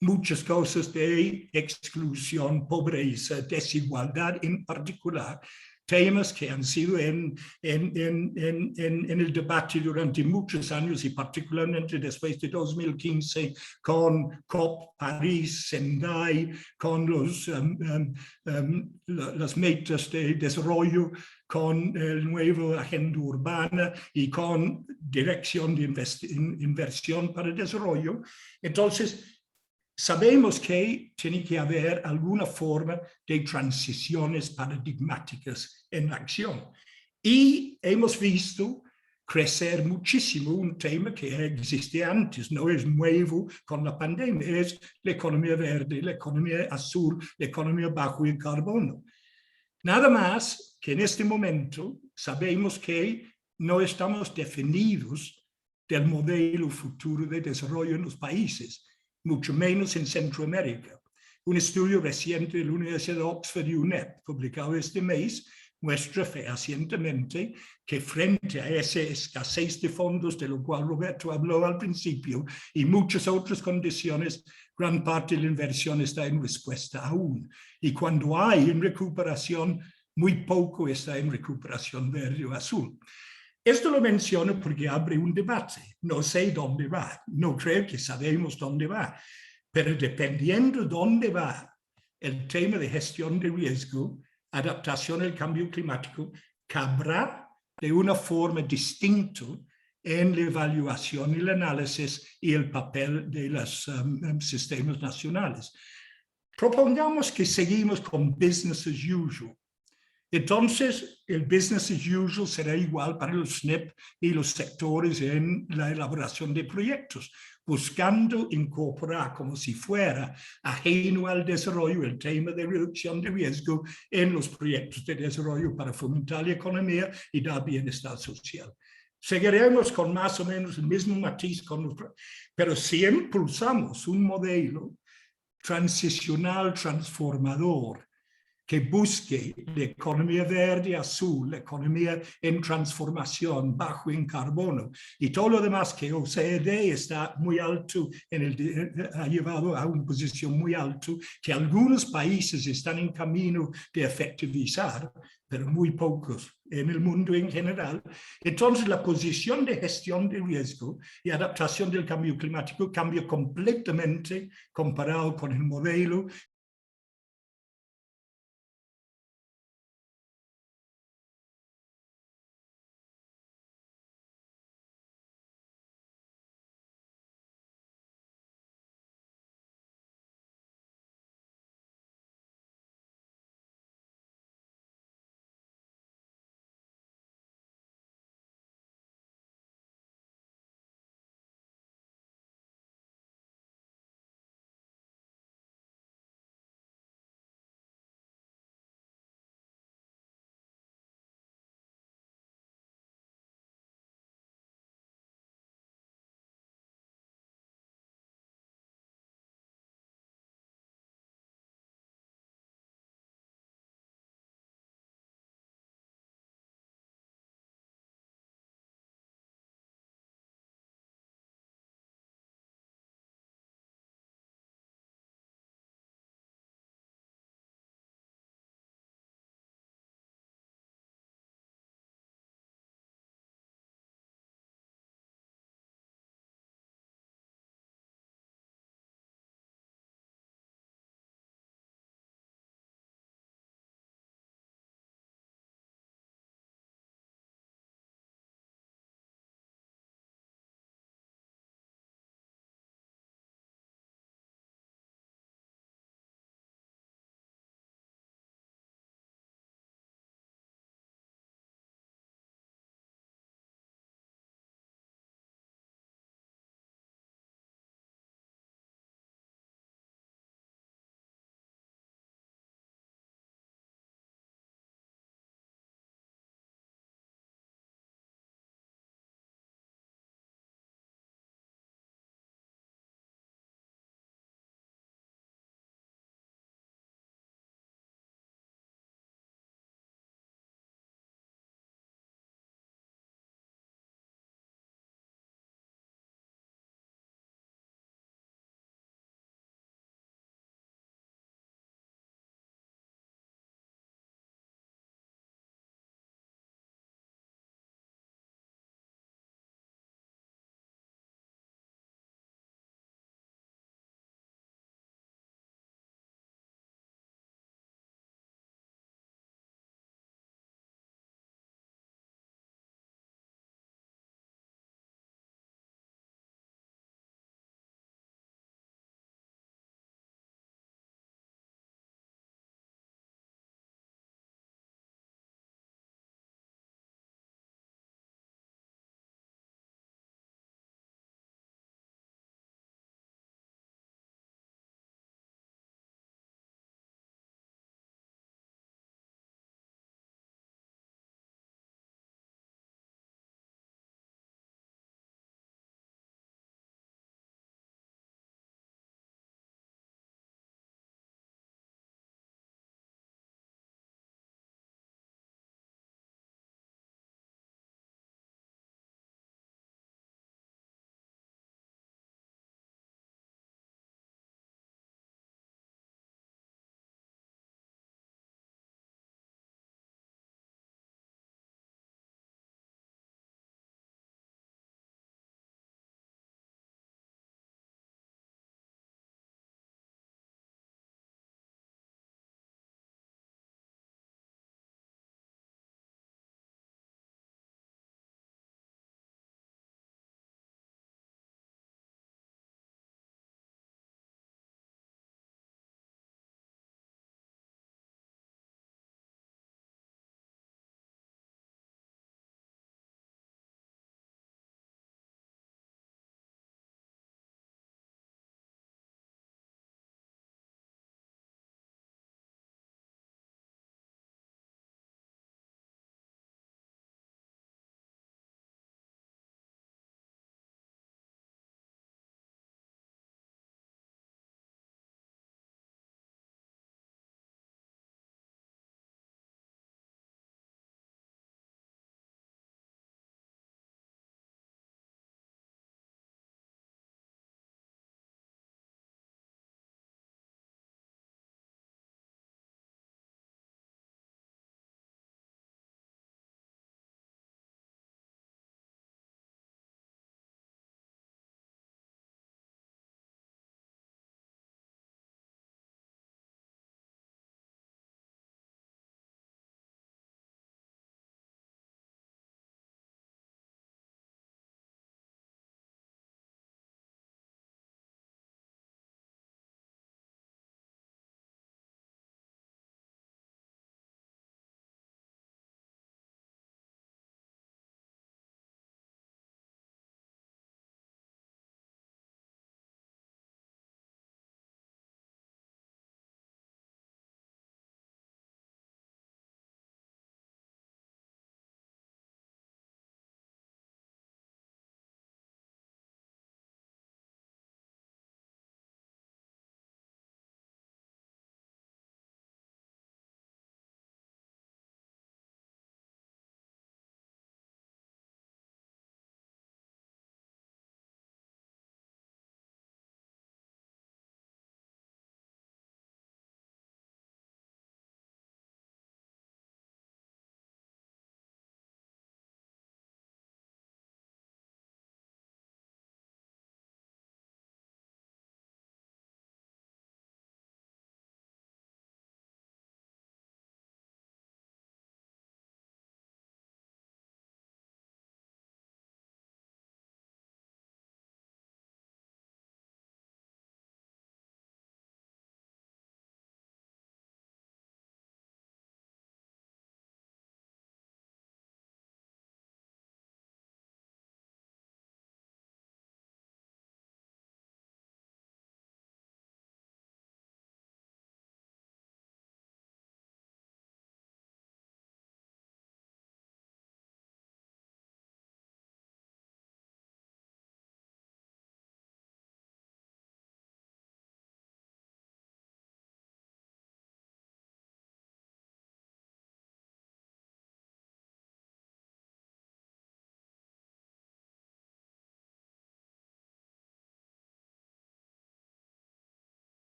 muchas cosas de exclusión, pobreza, desigualdad en particular, temas que han sido en el debate durante muchos años y particularmente después de 2015 con COP, París, Sendai, con las metas de desarrollo, con el nuevo agenda urbana y con dirección de inversión para el desarrollo. Entonces, sabemos que tiene que haber alguna forma de transiciones paradigmáticas en la acción. Y hemos visto crecer muchísimo un tema que existía antes, no es nuevo con la pandemia, es la economía verde, la economía azul, la economía bajo en carbono. Nada más que en este momento sabemos que no estamos definidos del modelo futuro de desarrollo en los países, mucho menos en Centroamérica. Un estudio reciente de la Universidad de Oxford y UNEP, publicado este mes, muestra fehacientemente que frente a esa escasez de fondos, de lo cual Roberto habló al principio, y muchas otras condiciones, gran parte de la inversión está en respuesta aún. Y cuando hay en recuperación, muy poco está en recuperación verde o azul. Esto lo menciono porque abre un debate. No sé dónde va, no creo que sabemos dónde va, pero dependiendo dónde va el tema de gestión de riesgo, adaptación al cambio climático, cabrá de una forma distinta en la evaluación y el análisis y el papel de los sistemas nacionales. Propongamos que seguimos con business as usual. Entonces, el business as usual será igual para los SNP y los sectores en la elaboración de proyectos, buscando incorporar como si fuera ajeno al desarrollo el tema de reducción de riesgo en los proyectos de desarrollo para fomentar la economía y dar bienestar social. Seguiremos con más o menos el mismo matiz, pero si impulsamos un modelo transicional transformador que busque la economía verde azul, la economía en transformación, bajo en carbono, y todo lo demás que OCDE está muy alto, ha llevado a una posición muy alta, que algunos países están en camino de efectivizar, pero muy pocos en el mundo en general. Entonces, la posición de gestión de riesgo y adaptación del cambio climático cambia completamente comparado con el modelo